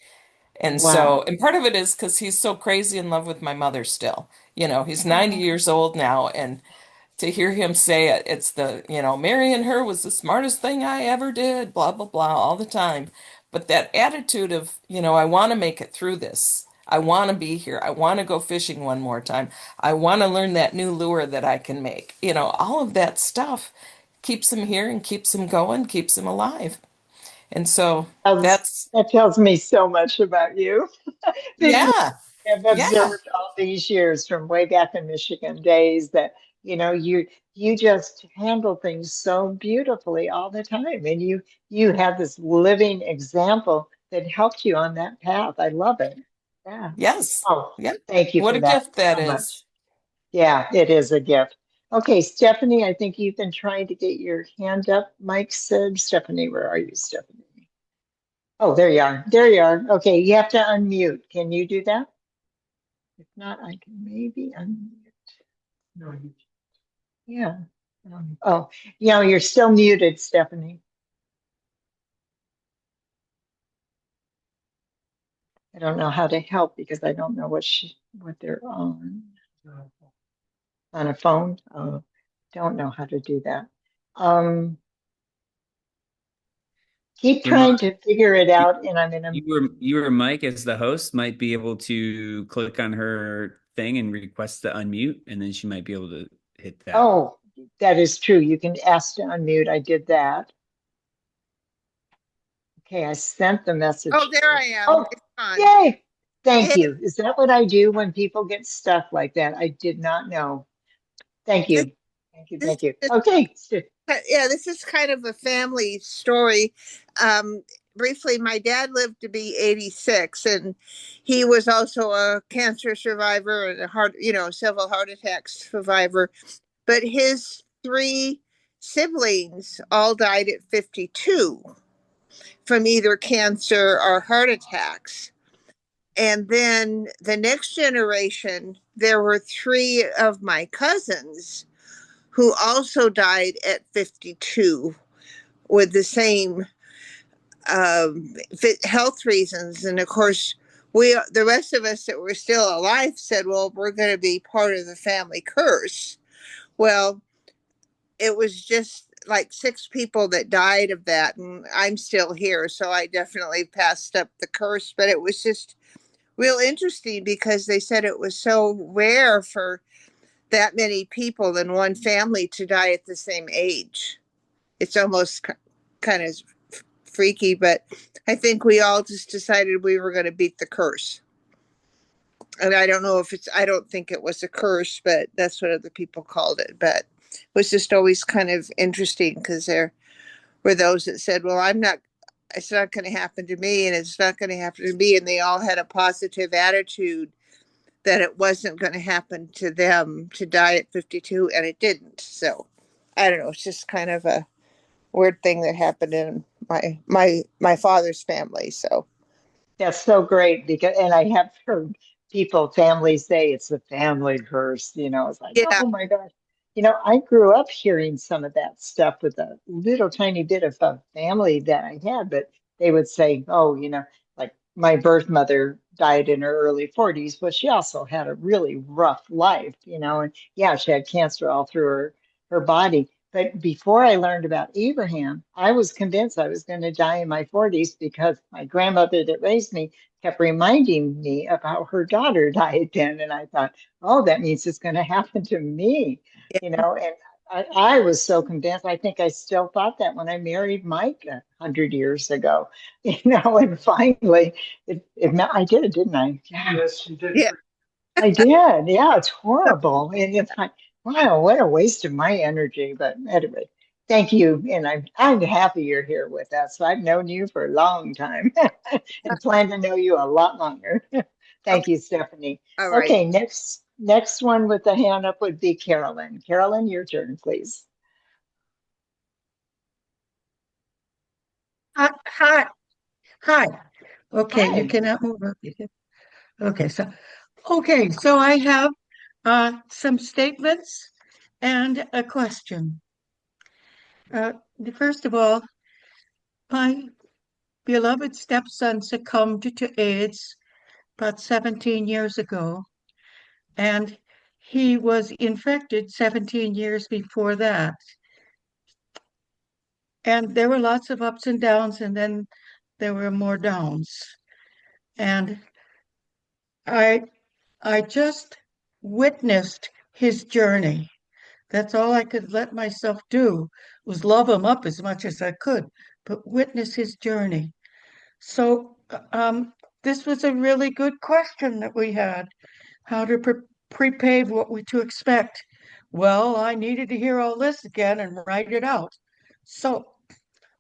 And so, Wow. and part of it is because he's so crazy in love with my mother still. He's 90 Oh, years old now, and to hear him say it, it's marrying her was the smartest thing I ever did, blah, blah, blah, all the time. But that attitude of, I want to make it through this. I want to be here. I want to go fishing one more time. I want to learn that new lure that I can make. All of that stuff keeps him here and keeps him going, keeps him alive. And so that's, that tells me so much about you. Because yeah, I've yeah, observed all these years from way back in Michigan days that, you just handle things so beautifully all the time. And you have this living example that helped you on that path. I love it. Yeah. yes, Oh, yeah. thank you What for a that gift that so is. much. Yeah, it is a gift. Okay, Stephanie, I think you've been trying to get your hand up. Mike said, Stephanie, where are you, Stephanie? Oh, there you are. There you are. Okay, you have to unmute. Can you do that? If not, I can maybe unmute. No, yeah. Oh, you're still muted, Stephanie. I don't know how to help because I don't know what they're on. On a phone? Oh, don't know how to do that. Keep trying Ramon, to figure it out, and I'm gonna. you or Mike as the host might be able to click on her thing and request to unmute, and then she might be able to hit that. Oh, that is true. You can ask to unmute. I did that. Okay, I sent the message. Oh, there I am. Oh, It's on. yay! Thank Hey, you. Is that what I do when people get stuck like that? I did not know. Thank this, you. Thank you. this, Thank you. this, Okay. yeah, this is kind of a family story. Briefly, my dad lived to be 86, and he was also a cancer survivor and several heart attacks survivor. But his three siblings all died at 52 from either cancer or heart attacks. And then the next generation, there were three of my cousins who also died at 52 with the same health reasons. And of course, the rest of us that were still alive said, well, we're going to be part of the family curse. Well, it was just like 6 people that died of that, and I'm still here, so I definitely passed up the curse. But it was just real interesting because they said it was so rare for that many people in one family to die at the same age. It's almost kind of freaky, but I think we all just decided we were going to beat the curse. And I don't know if I don't think it was a curse, but that's what other people called it. But it was just always kind of interesting because there were those that said, well, it's not going to happen to me, and it's not going to happen to me. And they all had a positive attitude that it wasn't going to happen to them to die at 52, and it didn't. So I don't know. It's just kind of a weird thing that happened in my father's family. So That's so great because, and I have heard people, families say it's a family curse, it's like, yeah, oh my gosh. I grew up hearing some of that stuff with a little tiny bit of a family that I had, but they would say, oh, like my birth mother died in her early 40s, but she also had a really rough life, and yeah, she had cancer all through her body. But before I learned about Abraham, I was convinced I was going to die in my 40s because my grandmother that raised me kept reminding me about her daughter died then. And I thought, oh, that means it's going to happen to me, yeah, and I was so convinced. I think I still thought that when I married Mike 100 years ago, and finally I did, didn't I? Yeah. Yes, you did. yeah. I did. Yeah, it's horrible. And it's like, wow, what a waste of my energy. But anyway, thank you. And I'm happy you're here with us. I've known you for a long time and plan to know you a lot longer. Thank Okay, you, Stephanie. all right. Okay, next one with the hand up would be Carolyn. Carolyn, your turn, please. Hi. Hi. Okay, you Hi. cannot move up. Okay, so I have some statements and a question. First of all, my beloved stepson succumbed to AIDS about 17 years ago, and he was infected 17 years before that. And there were lots of ups and downs, and then there were more downs. And I just witnessed his journey. That's all I could let myself do, was love him up as much as I could, but witness his journey. So this was a really good question that we had, how to pre-pave what we to expect. Well, I needed to hear all this again and write it out. So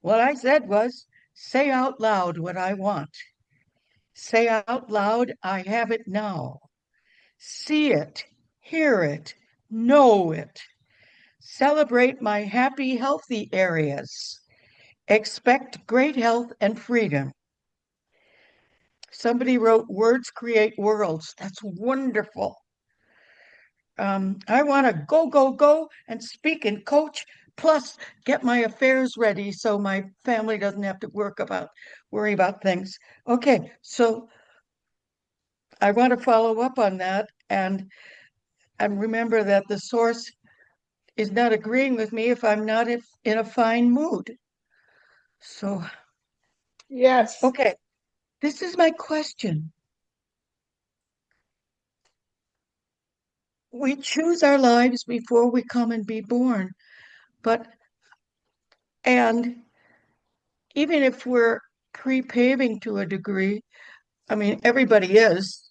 what I said was, say out loud what I want. Say out loud, I have it now. See it, hear it, know it. Celebrate my happy, healthy areas. Expect great health and freedom. Somebody wrote, words create worlds. That's wonderful. I want to go, and speak and coach, plus get my affairs ready so my family doesn't have to worry about things. Okay, so I want to follow up on that and remember that the source is not agreeing with me if I'm not in a fine mood. So, Yes. okay, this is my question. We choose our lives before we come and be born, and even if we're pre-paving to a degree, I mean, everybody is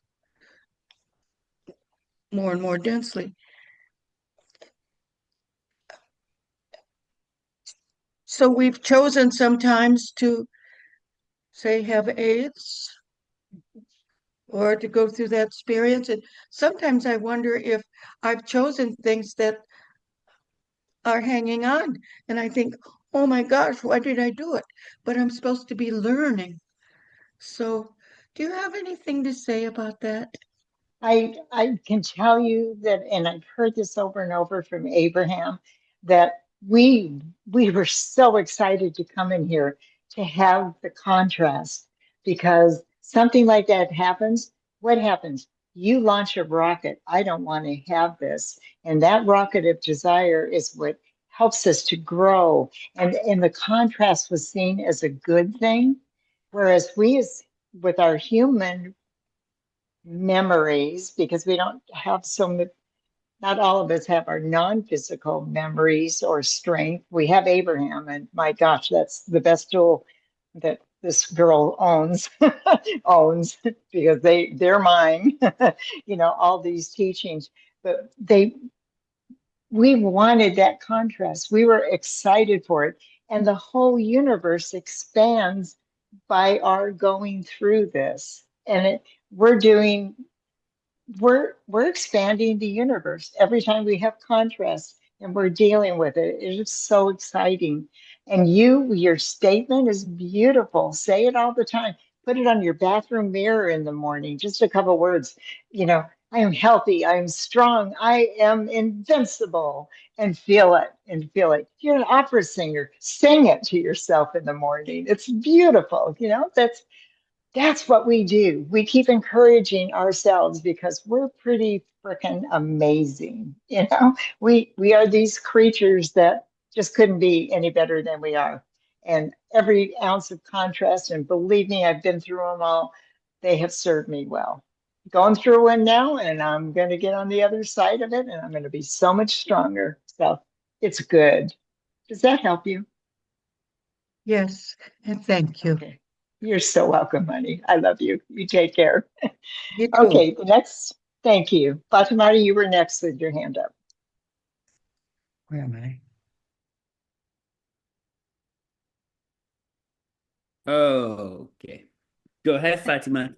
more and more densely. So we've chosen sometimes to, say, have AIDS or to go through that experience. And sometimes I wonder if I've chosen things that are hanging on. And I think, oh my gosh, why did I do it? But I'm supposed to be learning. So do you have anything to say about that? I can tell you that, and I've heard this over and over from Abraham, that we were so excited to come in here to have the contrast because something like that happens. What happens? You launch a rocket. I don't want to have this. And that rocket of desire is what helps us to grow. And the contrast was seen as a good thing. Whereas with our human memories, because we don't have not all of us have our non-physical memories or strength. We have Abraham, and my gosh, that's the best tool that this girl owns because they're mine. All these teachings, but we wanted that contrast. We were excited for it, and the whole universe expands by our going through this, and we're doing we're expanding the universe every time we have contrast. and we're dealing with it. It is so exciting. And your statement is beautiful. Say it all the time. Put it on your bathroom mirror in the morning, just a couple words. I am healthy, I am strong, I am invincible, and feel it and feel it. If you're an opera singer, sing it to yourself in the morning. It's beautiful. That's what we do. We keep encouraging ourselves because we're pretty freaking amazing. We are these creatures that just couldn't be any better than we are. And every ounce of contrast, and believe me, I've been through them all. They have served me well. Going through one now, and I'm going to get on the other side of it, and I'm going to be so much stronger. So it's good. Does that help you? Yes, and thank you. Okay. You're so welcome, honey. I love you. You take care. You too. Okay, thank you. Fatima, you were next with your hand up. Where am I? Okay. Go ahead, Fatima.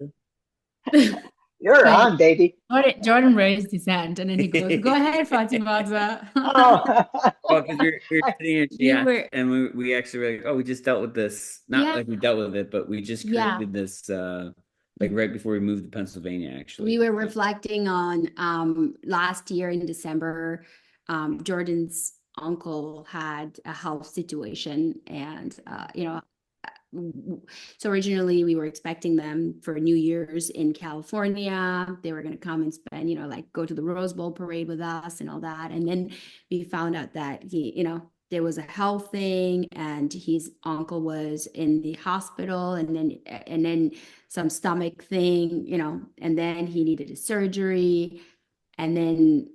You're Wait. on, baby. Jordan raised his hand and then he goes, "Go ahead, Fatima." Oh. Well, because we were sitting You here, were- and we actually were like, oh, we just dealt with this. Not Yeah. like we dealt with it, but we just Yeah. created this like right before we moved to Pennsylvania, actually. We were reflecting on last year in December. Jordan's uncle had a health situation, and so originally we were expecting them for New Year's in California. They were going to come and spend, like go to the Rose Bowl parade with us and all that. And then we found out that there was a health thing and his uncle was in the hospital, and then some stomach thing, and then he needed a surgery. And then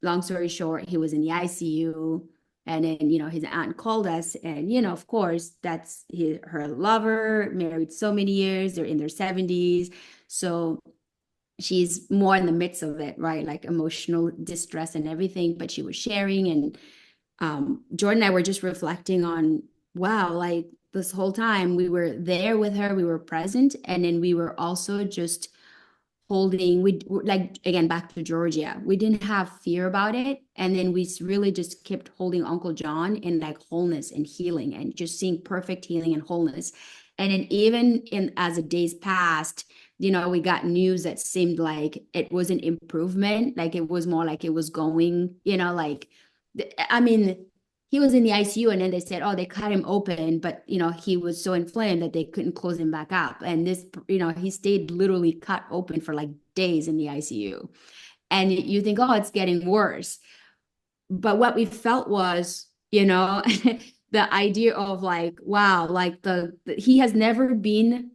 long story short, he was in the ICU. And then, his aunt called us, and, of course, that's her lover, married so many years, they're in their 70s. So she's more in the midst of it, right? Like emotional distress and everything, but she was sharing. And Jordan and I were just reflecting on, wow, like this whole time we were there with her, we were present. And then we were also just holding, like, again, back to Georgia, we didn't have fear about it. And then we really just kept holding Uncle John in like wholeness and healing, and just seeing perfect healing and wholeness. And then even as the days passed, we got news that seemed like it was an improvement. Like it was more like it was going, he was in the ICU, and then they said, oh, they cut him open, but he was so inflamed that they couldn't close him back up. And this, he stayed literally cut open for like days in the ICU. And you think, oh, it's getting worse. But what we felt was, the idea of like, wow, like he has never been,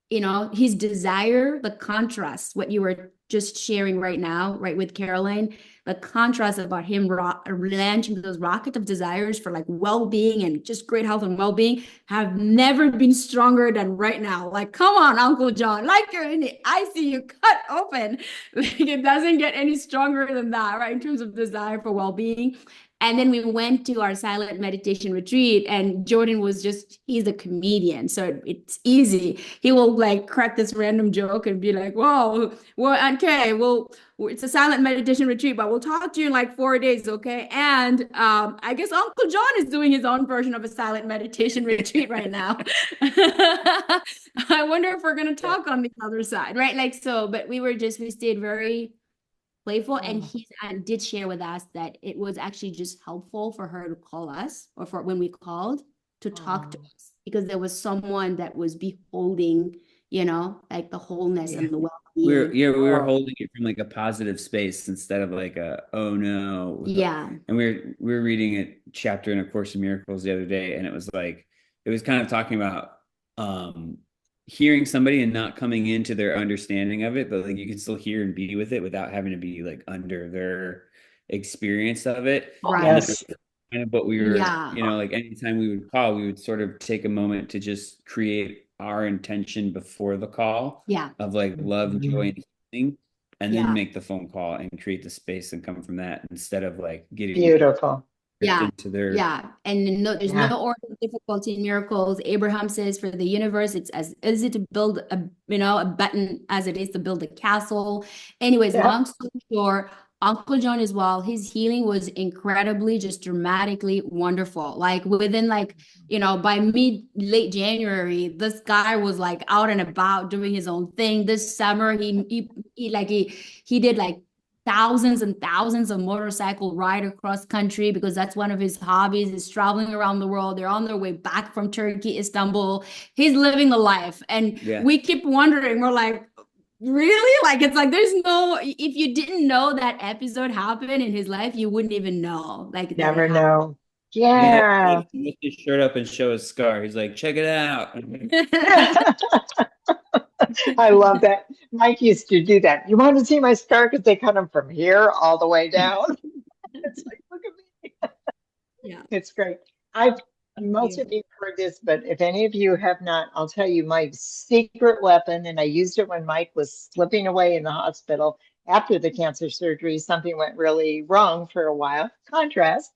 his desire, the contrast, what you were just sharing right now, right, with Caroline, the contrast about him launching those rocket of desires for like well-being and just great health and well-being have never been stronger than right now. Like, come on, Uncle John, like you're in the ICU, cut open. Like, it doesn't get any stronger than that, right, in terms of desire for well-being. And then we went to our silent meditation retreat, and Jordan he's a comedian. So it's easy. He will like crack this random joke and be like, whoa, well, okay, well, it's a silent meditation retreat, but we'll talk to you in like 4 days, okay? And I guess Uncle John is doing his own version of a silent meditation retreat right now. I wonder if we're going to talk on the other side, right? Like, so, but we stayed very playful, and he did share with us that it was actually just helpful for her to call us, or for when we called to talk to us, because there was someone that was beholding, like the wholeness and the well-being. We were holding it from like a positive space instead of like a, oh no. Yeah. And we were reading a chapter in A Course in Miracles the other day, and it was kind of talking about hearing somebody and not coming into their understanding of it, but like you can still hear and be with it without having to be like under their experience of it. Right. Yes. Kind of what we were, Yeah. like anytime we would call, we would sort of take a moment to just create our intention before the call. Yeah. Of like love, joy, and healing, and then Yeah. make the phone call and create the space and come from that, instead of like getting Beautiful. Yeah. into their And there's Yeah. no order of difficulty in miracles. Abraham says, for the universe, it's as easy to build a button as it is to build a castle. Anyways, Yeah. long story short, Uncle John as well, his healing was incredibly, just dramatically wonderful. Like within like, by late January, this guy was like out and about doing his own thing. This summer, he did like thousands and thousands of motorcycle ride across country because that's one of his hobbies, is traveling around the world. They're on their way back from Turkey, Istanbul. He's living the life. And we keep wondering, we're like, really? Like, it's like, there's no, if you didn't know that episode happened in his life, you wouldn't even know. Like, never know. Yeah. He lift his shirt up and show his scar. He's like, check it out. I love that. Mike used to do that. You want to see my scar? Because they cut them from here all the way down. It's like, look at me. Yeah. It's great. Most of you heard this, but if any of you have not, I'll tell you my secret weapon, and I used it when Mike was slipping away in the hospital after the cancer surgery. Something went really wrong for a while. Contrast.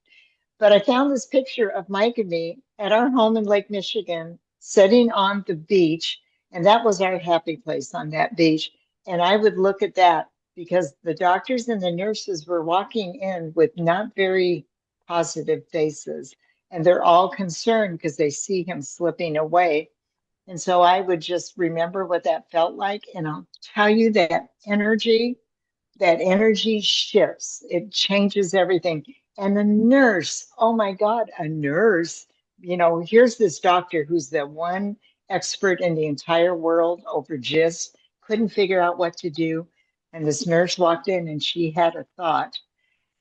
But I found this picture of Mike and me at our home in Lake Michigan, sitting on the beach. And that was our happy place, on that beach. And I would look at that because the doctors and the nurses were walking in with not very positive faces. And they're all concerned because they see him slipping away. And so I would just remember what that felt like. And I'll tell you that energy shifts. It changes everything. And the nurse, oh my God, a nurse. Here's this doctor who's the one expert in the entire world over GIST, couldn't figure out what to do. And this nurse walked in and she had a thought.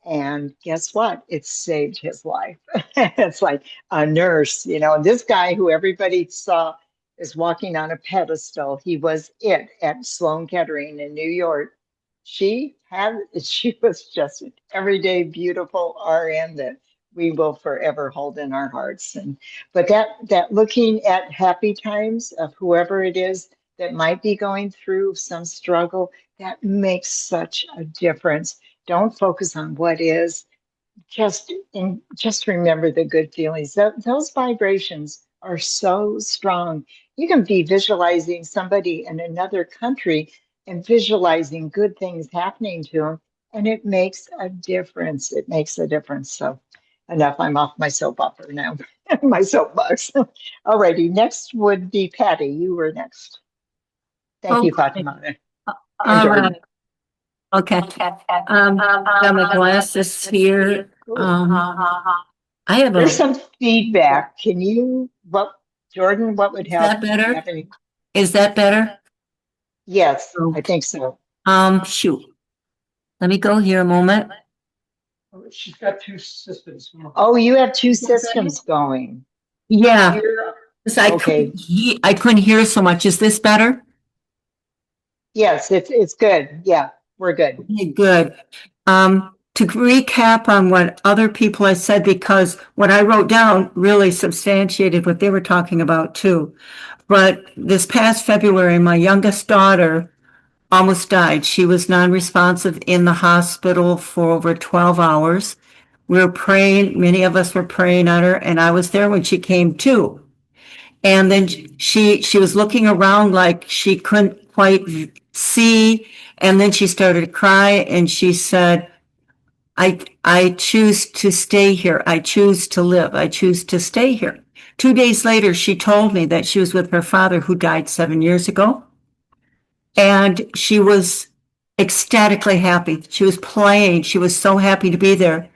And guess what? It saved his life. It's like a nurse, this guy who everybody saw is walking on a pedestal. He was it at Sloan Kettering in New York. She was just an everyday beautiful RN that we will forever hold in our hearts. But that looking at happy times of whoever it is that might be going through some struggle, that makes such a difference. Don't focus on what is. Just remember the good feelings. Those vibrations are so strong. You can be visualizing somebody in another country and visualizing good things happening to them, and it makes a difference. It makes a difference. So enough. I'm off my soap opera now. My soapbox. All righty. Next would be Patty. You were next. Thank you, Fatima. Okay. Got my glasses here. I have There's some feedback. Jordan, what would help? Is that better? Is that better? Yes, I think so. Shoot. Let me go here a moment. She's got two systems. Oh, you have two systems going. Yeah. Okay. I couldn't hear so much. Is this better? Yes, it's good. Yeah, we're good. Okay, good. To recap on what other people have said, because what I wrote down really substantiated what they were talking about too. But this past February, my youngest daughter almost died. She was non-responsive in the hospital for over 12 hours. We were praying, many of us were praying on her, and I was there when she came to. And then she was looking around like she couldn't quite see, and then she started to cry, and she said, I choose to stay here. I choose to live. I choose to stay here. 2 days later, she told me that she was with her father, who died 7 years ago. And she was ecstatically happy. She was playing. She was so happy to be there.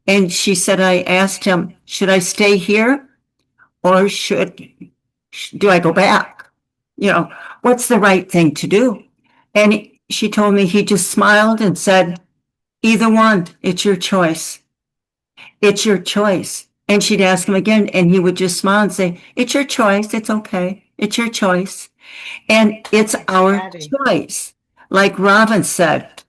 And she said, I asked him, should I stay here or do I go back? What's the right thing to do? And she told me he just smiled and said, either one, it's your choice. It's your choice. And she'd ask him again, and he would just smile and say, it's your choice. It's okay. It's your choice. And it's our choice, like Robin said.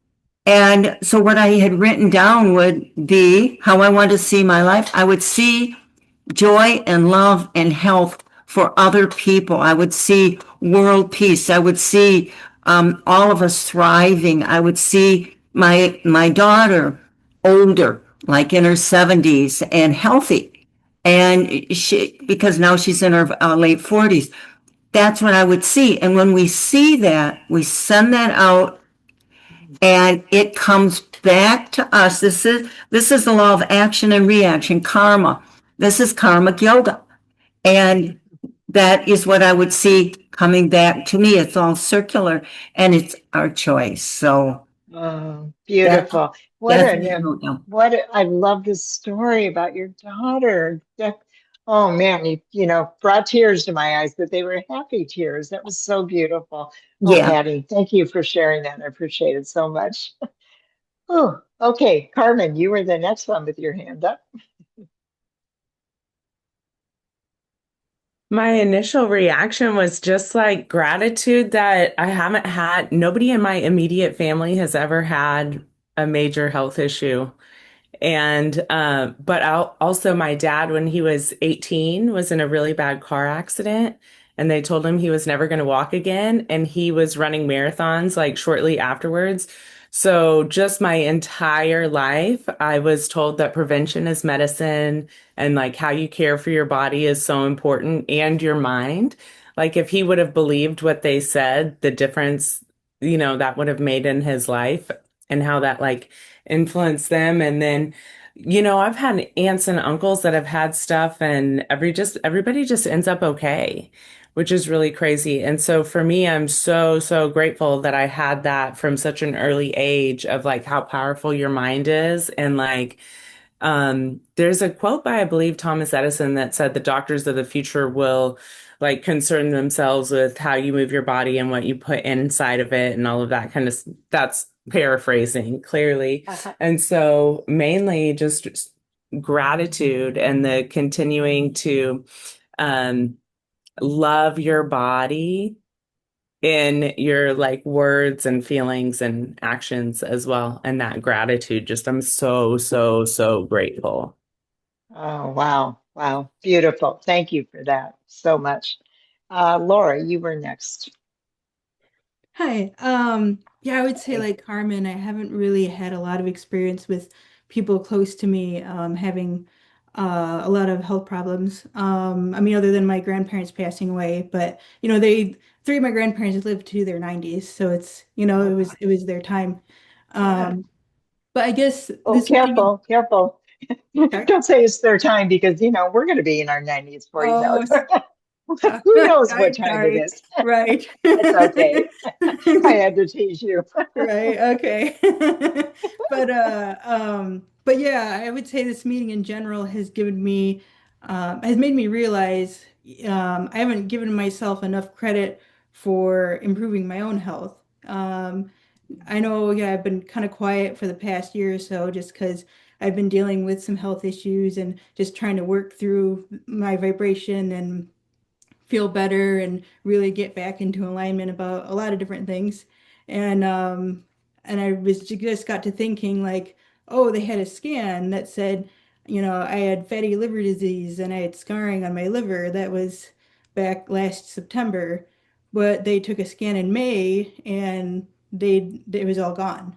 And so what I had written down would be how I wanted to see my life. I would see joy and love and health for other people. I would see world peace. I would see all of us thriving. I would see my daughter older, like in her 70s, and healthy. And because now she's in her late 40s. That's what I would see. And when we see that, we send that out, And it comes back to us. This is the law of action and reaction, karma. This is karmic yoga. And that is what I would see coming back to me. It's all circular and it's our choice. So Oh, beautiful. that's what I wrote down. I love this story about your daughter. Oh man, you know, brought tears to my eyes, but they were happy tears. That was so beautiful. Oh, Yeah. Patty, thank you for sharing that. I appreciate it so much. Oh, okay. Carmen, you were the next one with your hand up. My initial reaction was just like gratitude that I haven't had, nobody in my immediate family has ever had a major health issue. And, but also my dad, when he was 18, was in a really bad car accident and they told him he was never going to walk again. And he was running marathons like shortly afterwards. So just my entire life, I was told that prevention is medicine and like how you care for your body is so important and your mind. Like if he would have believed what they said, the difference, you know, that would have made in his life and how that like influenced them. And then, you know, I've had aunts and uncles that have had stuff and everybody just ends up okay, which is really crazy. And so for me, I'm so grateful that I had that from such an early age of like how powerful your mind is. And like, there's a quote by, I believe, Thomas Edison that said the doctors of the future will like concern themselves with how you move your body and what you put inside of it and all of that kind of, that's paraphrasing clearly. And so mainly just gratitude and the continuing to, love your body in your like words and feelings and actions as well. And that gratitude, just I'm so grateful. Oh, wow. Wow. Beautiful. Thank you for that so much. Laura, you were next. Hi. Yeah, I would say like Carmen, I haven't really had a lot of experience with people close to me having a lot of health problems. I mean, other than my grandparents passing away, but you know, three of my grandparents lived to their 90s, so it's, you know, it was their time. But I guess Oh, this meeting, careful. Don't say it's their time because, you know, we're going to be in our 90s before you know oh, it. Who knows what I'm time it sorry. is? Right. It's okay. I had to tease you. Right. Okay. But yeah, I would say this meeting in general has given me, has made me realize, I haven't given myself enough credit for improving my own health. I know, yeah, I've been kind of quiet for the past year or so just because I've been dealing with some health issues and just trying to work through my vibration and feel better and really get back into alignment about a lot of different things. And I was just got to thinking like, oh, they had a scan that said, you know, I had fatty liver disease and I had scarring on my liver. That was back last September, but they took a scan in May and it was all gone.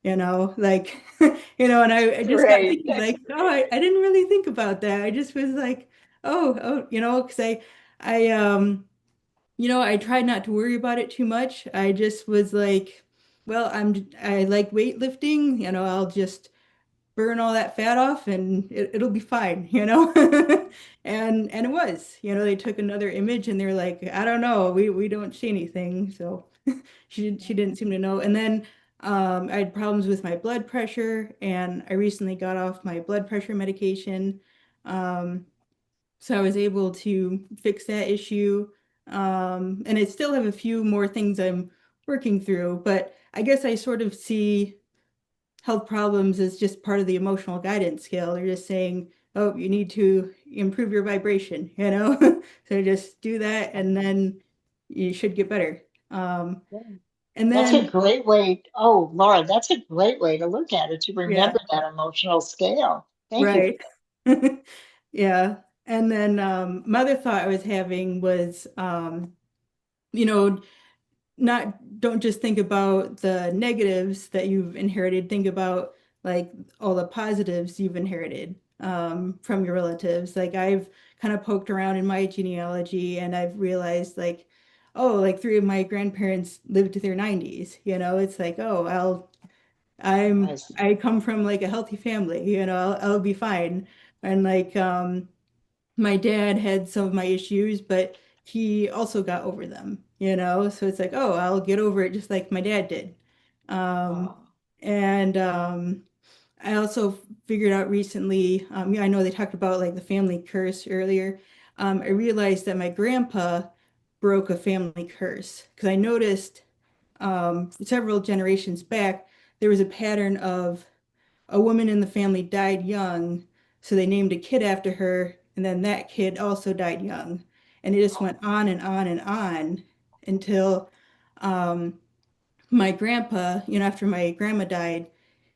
You know, like, you know, and I just got Great. thinking like, oh, I didn't really think about that. I just was like, oh, you know, because you know, I tried not to worry about it too much. I just was like, well, I like weightlifting, you know, I'll just burn all that fat off and it'll be fine, you know? And it was, you know, they took another image and they're like, I don't know, we don't see anything. So she didn't seem to know. And then I had problems with my blood pressure and I recently got off my blood pressure medication. Um, so I was able to fix that issue. And I still have a few more things I'm working through, but I guess I sort of see health problems as just part of the emotional guidance scale. They're just saying, oh, you need to improve your vibration, you know? So just do that and then you should get better. And That's a then, great way. Oh, Laura, that's a great way to look at it, to yeah, remember that emotional scale. Thank you. right. Yeah. And then my other thought I was having was, you know, don't just think about the negatives that you've inherited, think about like all the positives you've inherited from your relatives. Like I've kind of poked around in my genealogy and I've realized like oh, like three of my grandparents lived to their 90s, you know, it's like, oh, I come from like a healthy family, you know, I'll be fine. And like, my dad had some of my issues, but he also got over them, you know? So it's like, oh, I'll get over it just like my dad did. Um, and I also figured out recently, yeah, I know they talked about like the family curse earlier. I realized that my grandpa broke a family curse because I noticed several generations back, there was a pattern of a woman in the family died young, so they named a kid after her, and then that kid also died young. And it just went on and on and on until um, my grandpa, you know, after my grandma died,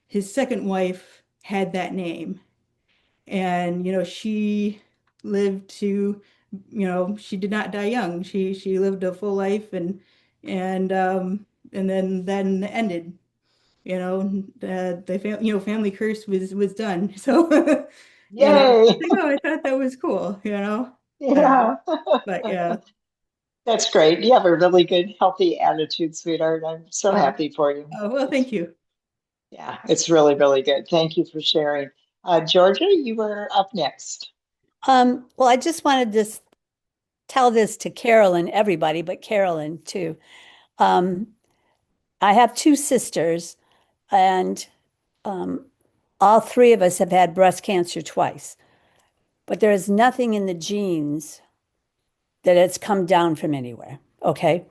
his second wife had that name. And, you know, she lived to, you know, she did not die young. She lived a full life and then ended. You know, you know, family curse was done. So, you know, Yay. oh, I thought that was cool, you know. Yeah. But yeah. That's great. You have a really good, healthy attitude, sweetheart. I'm so happy for you. Oh, well, thank you. Yeah, it's really, really good. Thank you for sharing. Georgia, you were up next. Well, I just wanted to tell this to Carolyn, everybody, but Carolyn too. I have two sisters, and all three of us have had breast cancer twice. But there is nothing in the genes that it's come down from anywhere. Okay.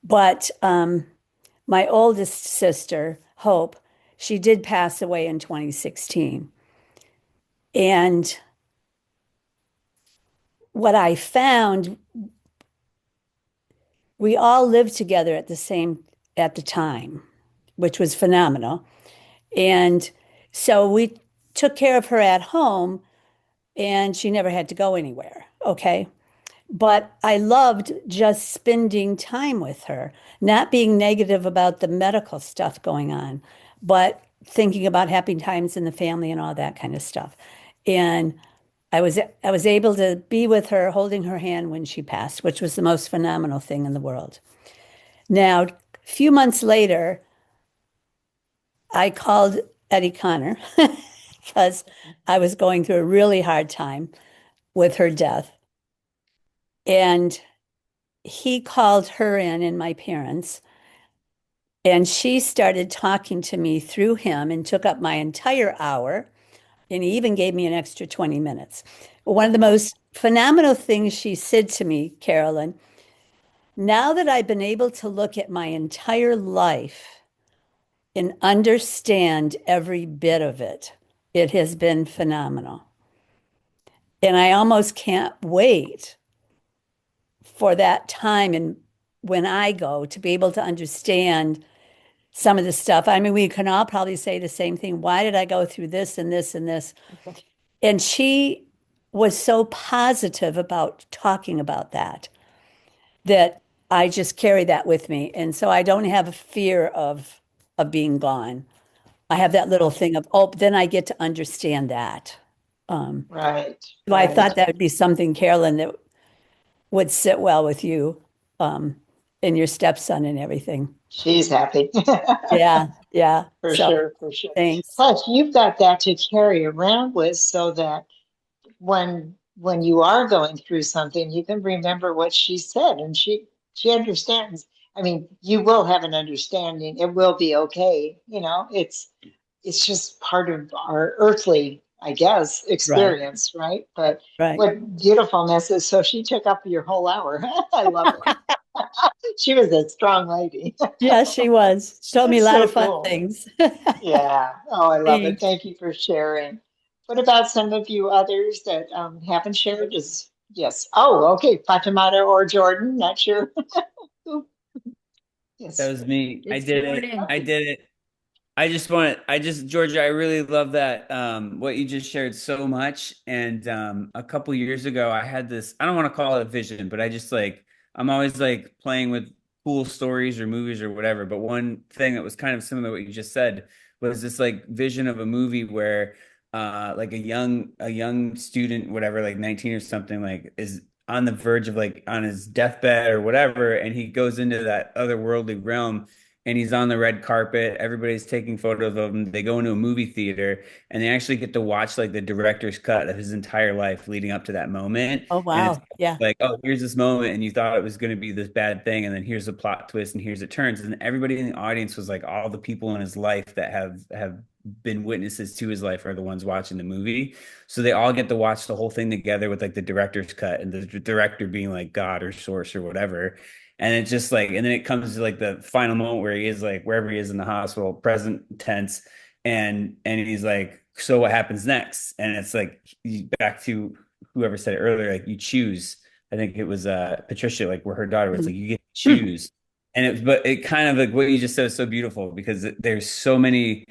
But my oldest sister, Hope, she did pass away in 2016. And what I found, we all lived together at the time, which was phenomenal. And so we took care of her at home, and she never had to go anywhere. Okay. But I loved just spending time with her, not being negative about the medical stuff going on, but thinking about happy times in the family and all that kind of stuff. And I was able to be with her, holding her hand when she passed, which was the most phenomenal thing in the world. Now, a few months later, I called Eddie Connor because I was going through a really hard time with her death. And he called her in and my parents, and she started talking to me through him and took up my entire hour. And he even gave me an extra 20 minutes. One of the most phenomenal things she said to me, Carolyn, now that I've been able to look at my entire life and understand every bit of it, it has been phenomenal. And I almost can't wait for that time and when I go to be able to understand some of the stuff. I mean, we can all probably say the same thing. Why did I go through this and this and this? And she was so positive about talking about that I just carry that with me. And so I don't have a fear of being gone. I have that little thing of, oh, then I get to understand that. Right. So I thought that would be something, Carolyn, that would sit well with you and your stepson and everything. She's happy. Yeah. For So, sure, for sure. thanks. Plus, you've got that to carry around with so that when you are going through something, you can remember what she said and she understands. I mean, you will have an understanding. It will be okay. You know, it's just part of our earthly, I guess, experience, right? But Right. what beautiful message. So she took up your whole hour. I love it. She was a strong lady. Yeah, she was. She told me a lot So of fun cool. things. Yeah. Oh, I love it. Thanks. Thank you for sharing. What about some of you others that haven't shared? Yes. Oh, okay. Fatimata or Jordan, not sure. Yes. That was me. I It's did Jordan. it. I did it. Georgia, I really love that, what you just shared so much. And a couple years ago, I had this, I don't want to call it a vision, but I'm always like playing with cool stories or movies or whatever. But one thing that was kind of similar to what you just said was this like vision of a movie where like a young student, whatever, like 19 or something, like is on the verge of like on his deathbed or whatever, and he goes into that otherworldly realm and he's on the red carpet. Everybody's taking photos of him. They go into a movie theater and they actually get to watch like the director's cut of his entire life leading up to that moment. Oh, And wow. it's Yeah. like, oh, here's this moment, and you thought it was going to be this bad thing, and then here's the plot twist, and here's it turns. And everybody in the audience was like, all the people in his life that have been witnesses to his life are the ones watching the movie. So they all get to watch the whole thing together with like the director's cut and the director being like God or source or whatever. And it's just like, and then it comes to like the final moment where he is like wherever he is in the hospital, present tense, and he's like, so what happens next? And it's like back to whoever said it earlier, like you choose. I think it was Patricia, like where her daughter was like, you get to choose. But it kind of like what you just said is so beautiful because there's so many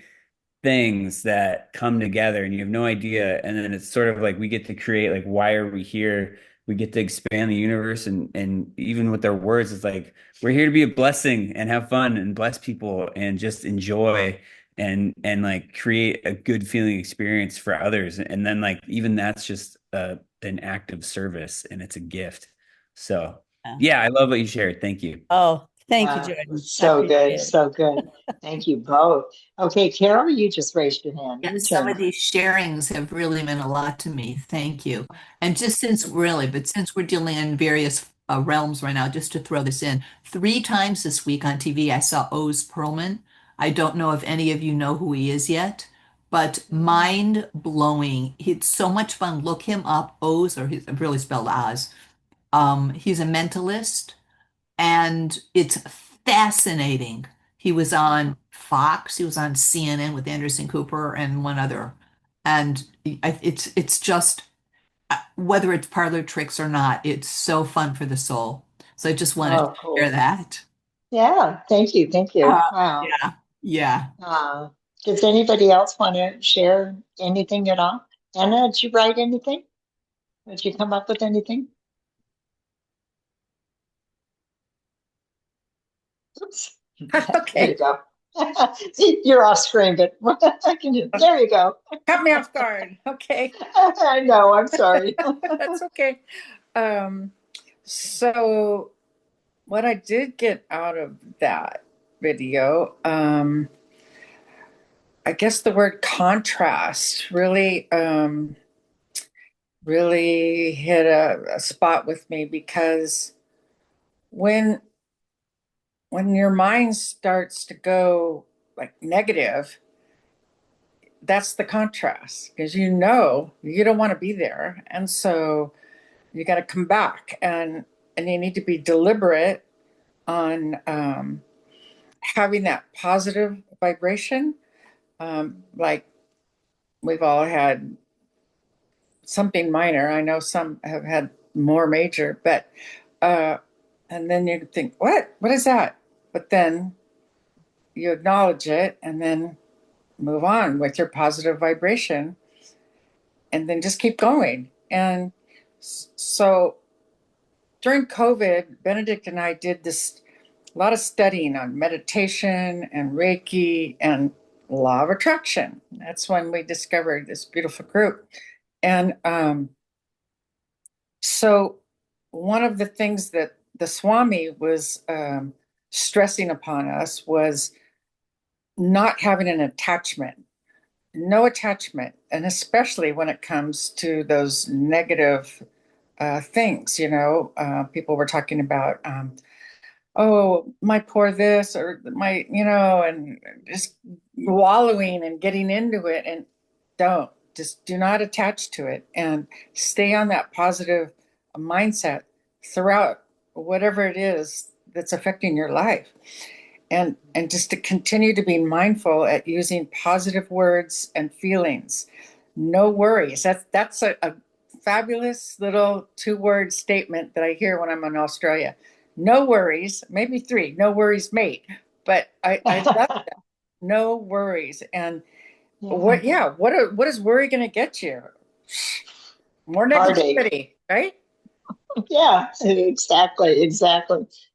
things that come together and you have no idea. And then it's sort of like we get to create like, why are we here? We get to expand the universe and even with their words, it's like, we're here to be a blessing and have fun and bless people and just enjoy and like create a good feeling experience for others. And then like, even that's just an act of service and it's a gift. So yeah, I love what you shared. Thank you. Oh, thank you, Jordan. So good, so good. Thank you both. Okay, Carol, you just raised your hand. Yeah, Your some turn. of these sharings have really meant a lot to me. Thank you. And just since we're dealing in various realms right now, just to throw this in, 3 times this week on TV, I saw Oz Perlman. I don't know if any of you know who he is yet, but mind blowing. It's so much fun. Look him up, Oz, or he's really spelled Oz. He's a mentalist, and it's fascinating. He was on Fox, he was on CNN with Anderson Cooper and one other. And it's just whether it's parlor tricks or not, it's so fun for the soul. So I just wanted to cool. share that. Yeah, thank you, thank you. Wow. Yeah. Does anybody else want to share anything at all? Anna, did you write anything? Did you come up with anything? Oops. Okay. There you go. You're off screen, but there you go. Cut me off guard. Okay. I know, I'm sorry. That's okay. So what I did get out of that video, I guess the word contrast really really hit a spot with me, because when your mind starts to go like negative, that's the contrast, because you don't want to be there. And so you got to come back and you need to be deliberate on having that positive vibration. Like we've all had something minor. I know some have had more major, but and then you think, what is that? But then you acknowledge it and then move on with your positive vibration and then just keep going. And so during COVID, Benedict and I did a lot of studying on meditation and Reiki and law of attraction. That's when we discovered this beautiful group. And so one of the things that the Swami was stressing upon us was not having an attachment, no attachment, and especially when it comes to those negative things. People were talking about, oh, my poor this, or my, and just wallowing and getting into it. And do not attach to it and stay on that positive mindset throughout whatever it is that's affecting your life. And just to continue to be mindful at using positive words and feelings. No worries. That's a fabulous little 2-word statement that I hear when I'm in Australia. No worries, maybe 3, no worries, mate. But I love that. No worries. And what is worry going to get you? More negativity, right? Yeah, exactly.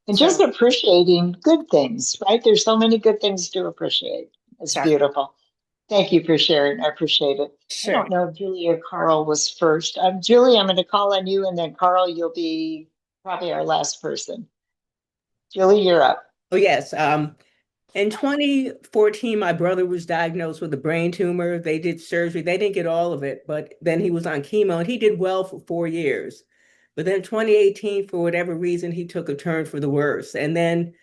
And just appreciating good things, right? There's so many good things to appreciate. It's beautiful. Thank you for sharing. I appreciate it. I don't know if Julie or Carl was first. Julie, I'm going to call on you, and then Carl, you'll be probably our last person. Julie, you're up. Oh, yes. In 2014, my brother was diagnosed with a brain tumor. They did surgery. They didn't get all of it, but then he was on chemo and he did well for 4 years. But then 2018, for whatever reason, he took a turn for the worse. And then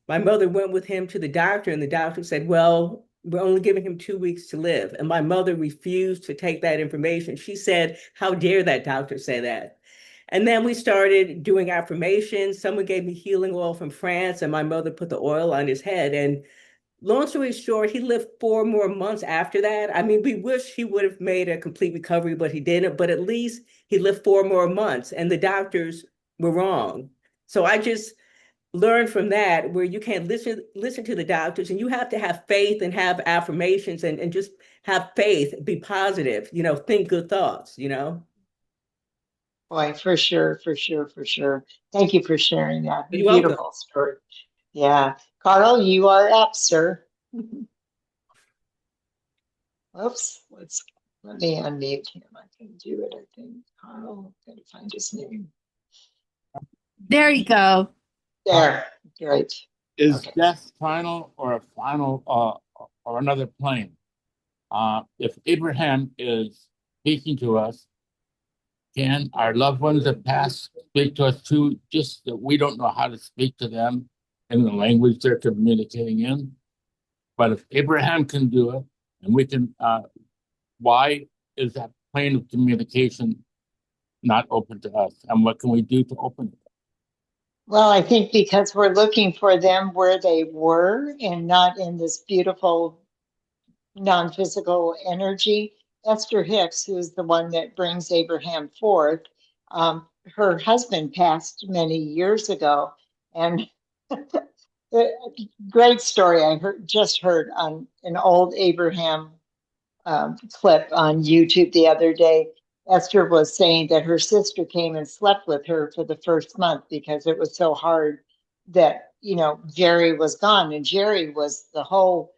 my mother went with him to the doctor, and the doctor said, well, we're only giving him 2 weeks to live. And my mother refused to take that information. She said, how dare that doctor say that? And then we started doing affirmations. Someone gave me healing oil from France, and my mother put the oil on his head. And long story short, he lived 4 more months after that. I mean, we wish he would have made a complete recovery, but he didn't. But at least he lived 4 more months, and the doctors were wrong. So I just learned from that, where you can't listen to the doctors, and you have to have faith and have affirmations and just have faith, be positive, think good thoughts, Boy, for sure, for sure, for sure. Thank you for sharing that. You're welcome. Beautiful story. Yeah. Carl, you are up, sir. Oops, let me unmute him. I can do it, I think. Carl, gotta find his name. There you go. There, great. Is death final or a final or another plane? If Abraham is speaking to us, can our loved ones that passed speak to us too, just that we don't know how to speak to them in the language they're communicating in? But if Abraham can do it, and we can, why is that plane of communication not open to us? And what can we do to open it? Well, I think because we're looking for them where they were and not in this beautiful non-physical energy. Esther Hicks, who is the one that brings Abraham forth, her husband passed many years ago, and great story I just heard on an old Abraham clip on YouTube the other day. Esther was saying that her sister came and slept with her for the first month because it was so hard that, Jerry was gone, and Jerry was the whole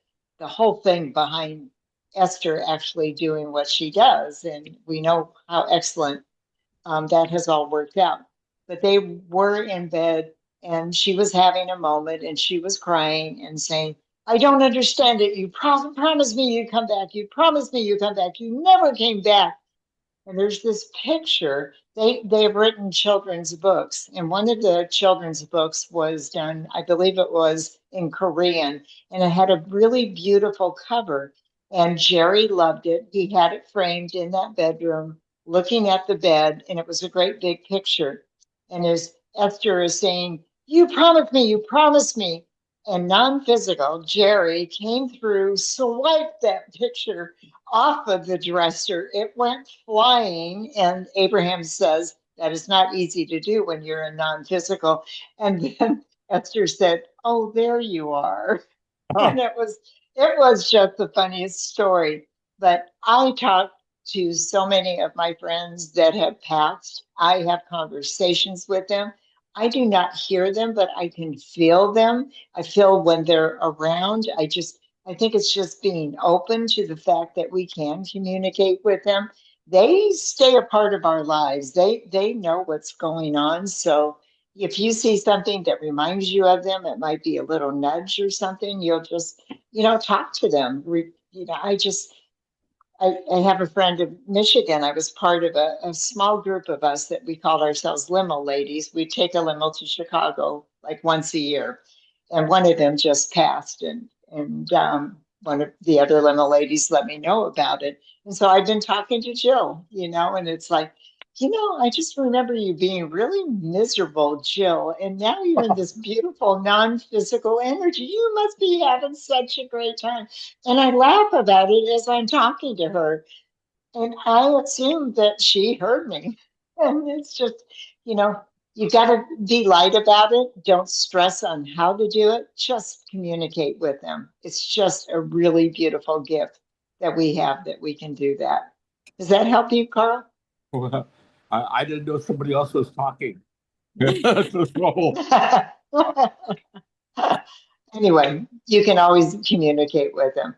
thing behind Esther actually doing what she does. And we know how excellent that has all worked out. But they were in bed, and she was having a moment, and she was crying and saying, I don't understand it. You promised me you'd come back. You promised me you'd come back. You never came back. And there's this picture. They've written children's books, and one of the children's books was done, I believe it was in Korean, and it had a really beautiful cover. And Jerry loved it. He had it framed in that bedroom, looking at the bed, and it was a great big picture. And as Esther is saying, you promised me, you promised me. And non-physical, Jerry came through, swiped that picture off of the dresser. It went flying, and Abraham says that is not easy to do when you're a non-physical. And then Esther said, oh, there you are. Oh. And it was just the funniest story. But I talked to so many of my friends that have passed. I have conversations with them. I do not hear them, but I can feel them. I feel when they're around. I think it's just being open to the fact that we can communicate with them. They stay a part of our lives. They know what's going on. So if you see something that reminds you of them, it might be a little nudge or something, you'll just, talk to them. I have a friend in Michigan. I was part of a small group of us that we called ourselves limo ladies. We take a limo to Chicago like once a year. And one of them just passed, and one of the other limo ladies let me know about it. And so I've been talking to Jill, and it's like, I just remember you being really miserable, Jill. And now you're in this beautiful non-physical energy. You must be having such a great time. And I laugh about it as I'm talking to her. And I assume that she heard me. And it's just, you got to be light about it. Don't stress on how to do it. Just communicate with them. It's just a really beautiful gift that we have, that we can do that. Does that help you, Carl? Well, I didn't know somebody else was talking. Anyway, you can always communicate with them.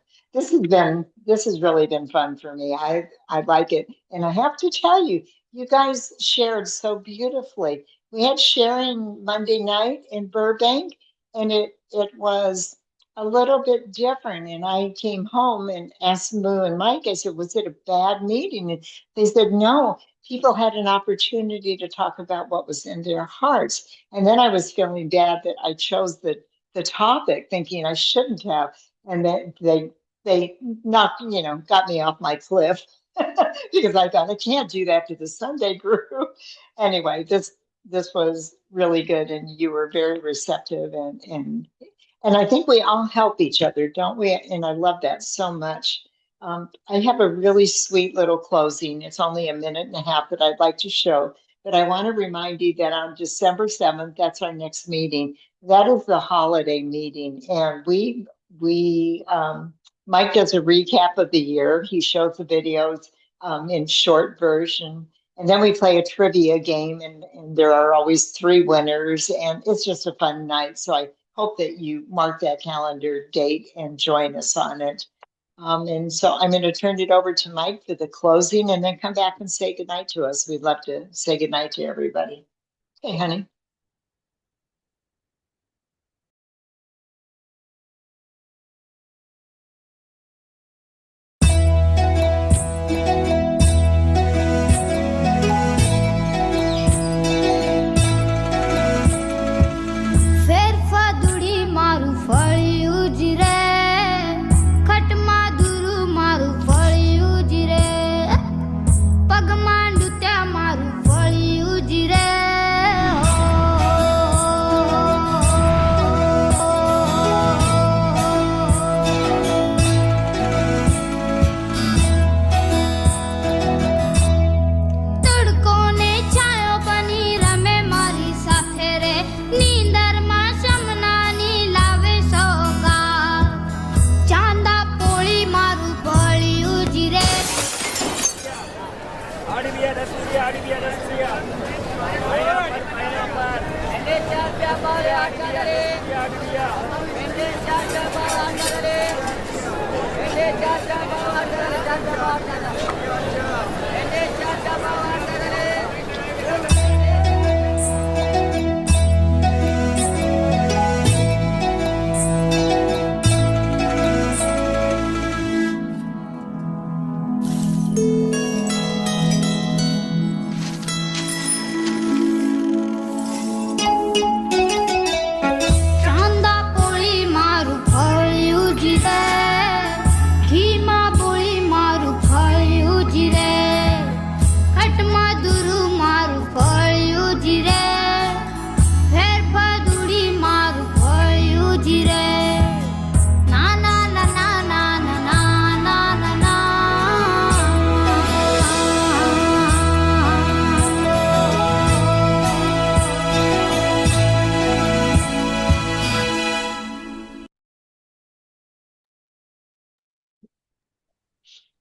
this has really been fun for me. I like it. And I have to tell you, you guys shared so beautifully. We had sharing Monday night in Burbank, and it was a little bit different. And I came home and asked Moo and Mike, I said, was it a bad meeting? And they said, no, people had an opportunity to talk about what was in their hearts. And then I was feeling bad that I chose the topic, thinking I shouldn't have. And then they knocked, got me off my cliff because I thought I can't do that to the Sunday group. Anyway, this was really good, and you were very receptive, and I think we all help each other, don't we? And I love that so much. I have a really sweet little closing. It's only a minute and a half that I'd like to show, but I want to remind you that on December 7th, that's our next meeting. That is the holiday meeting, and Mike does a recap of the year. He shows the videos in short version, and then we play a trivia game, and there are always 3 winners, and it's just a fun night. So I hope that you mark that calendar date and join us on it. And so I'm going to turn it over to Mike for the closing, and then come back and say goodnight to us. We'd love to say goodnight to everybody. Hey, honey.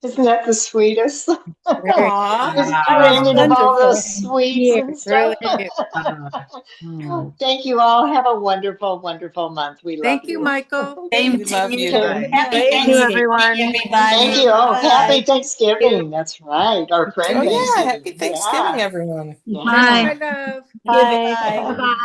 Isn't that the sweetest? Just dreaming of all those sweets and stuff. Thank you all. Have a wonderful, wonderful month. We love you. Thank you, Michael. We love you. Happy Thanksgiving, everyone. Thank you. Oh, happy Thanksgiving. That's right. Our friend. Oh yeah, happy Thanksgiving, everyone. Bye. Bye, love. Bye. Bye.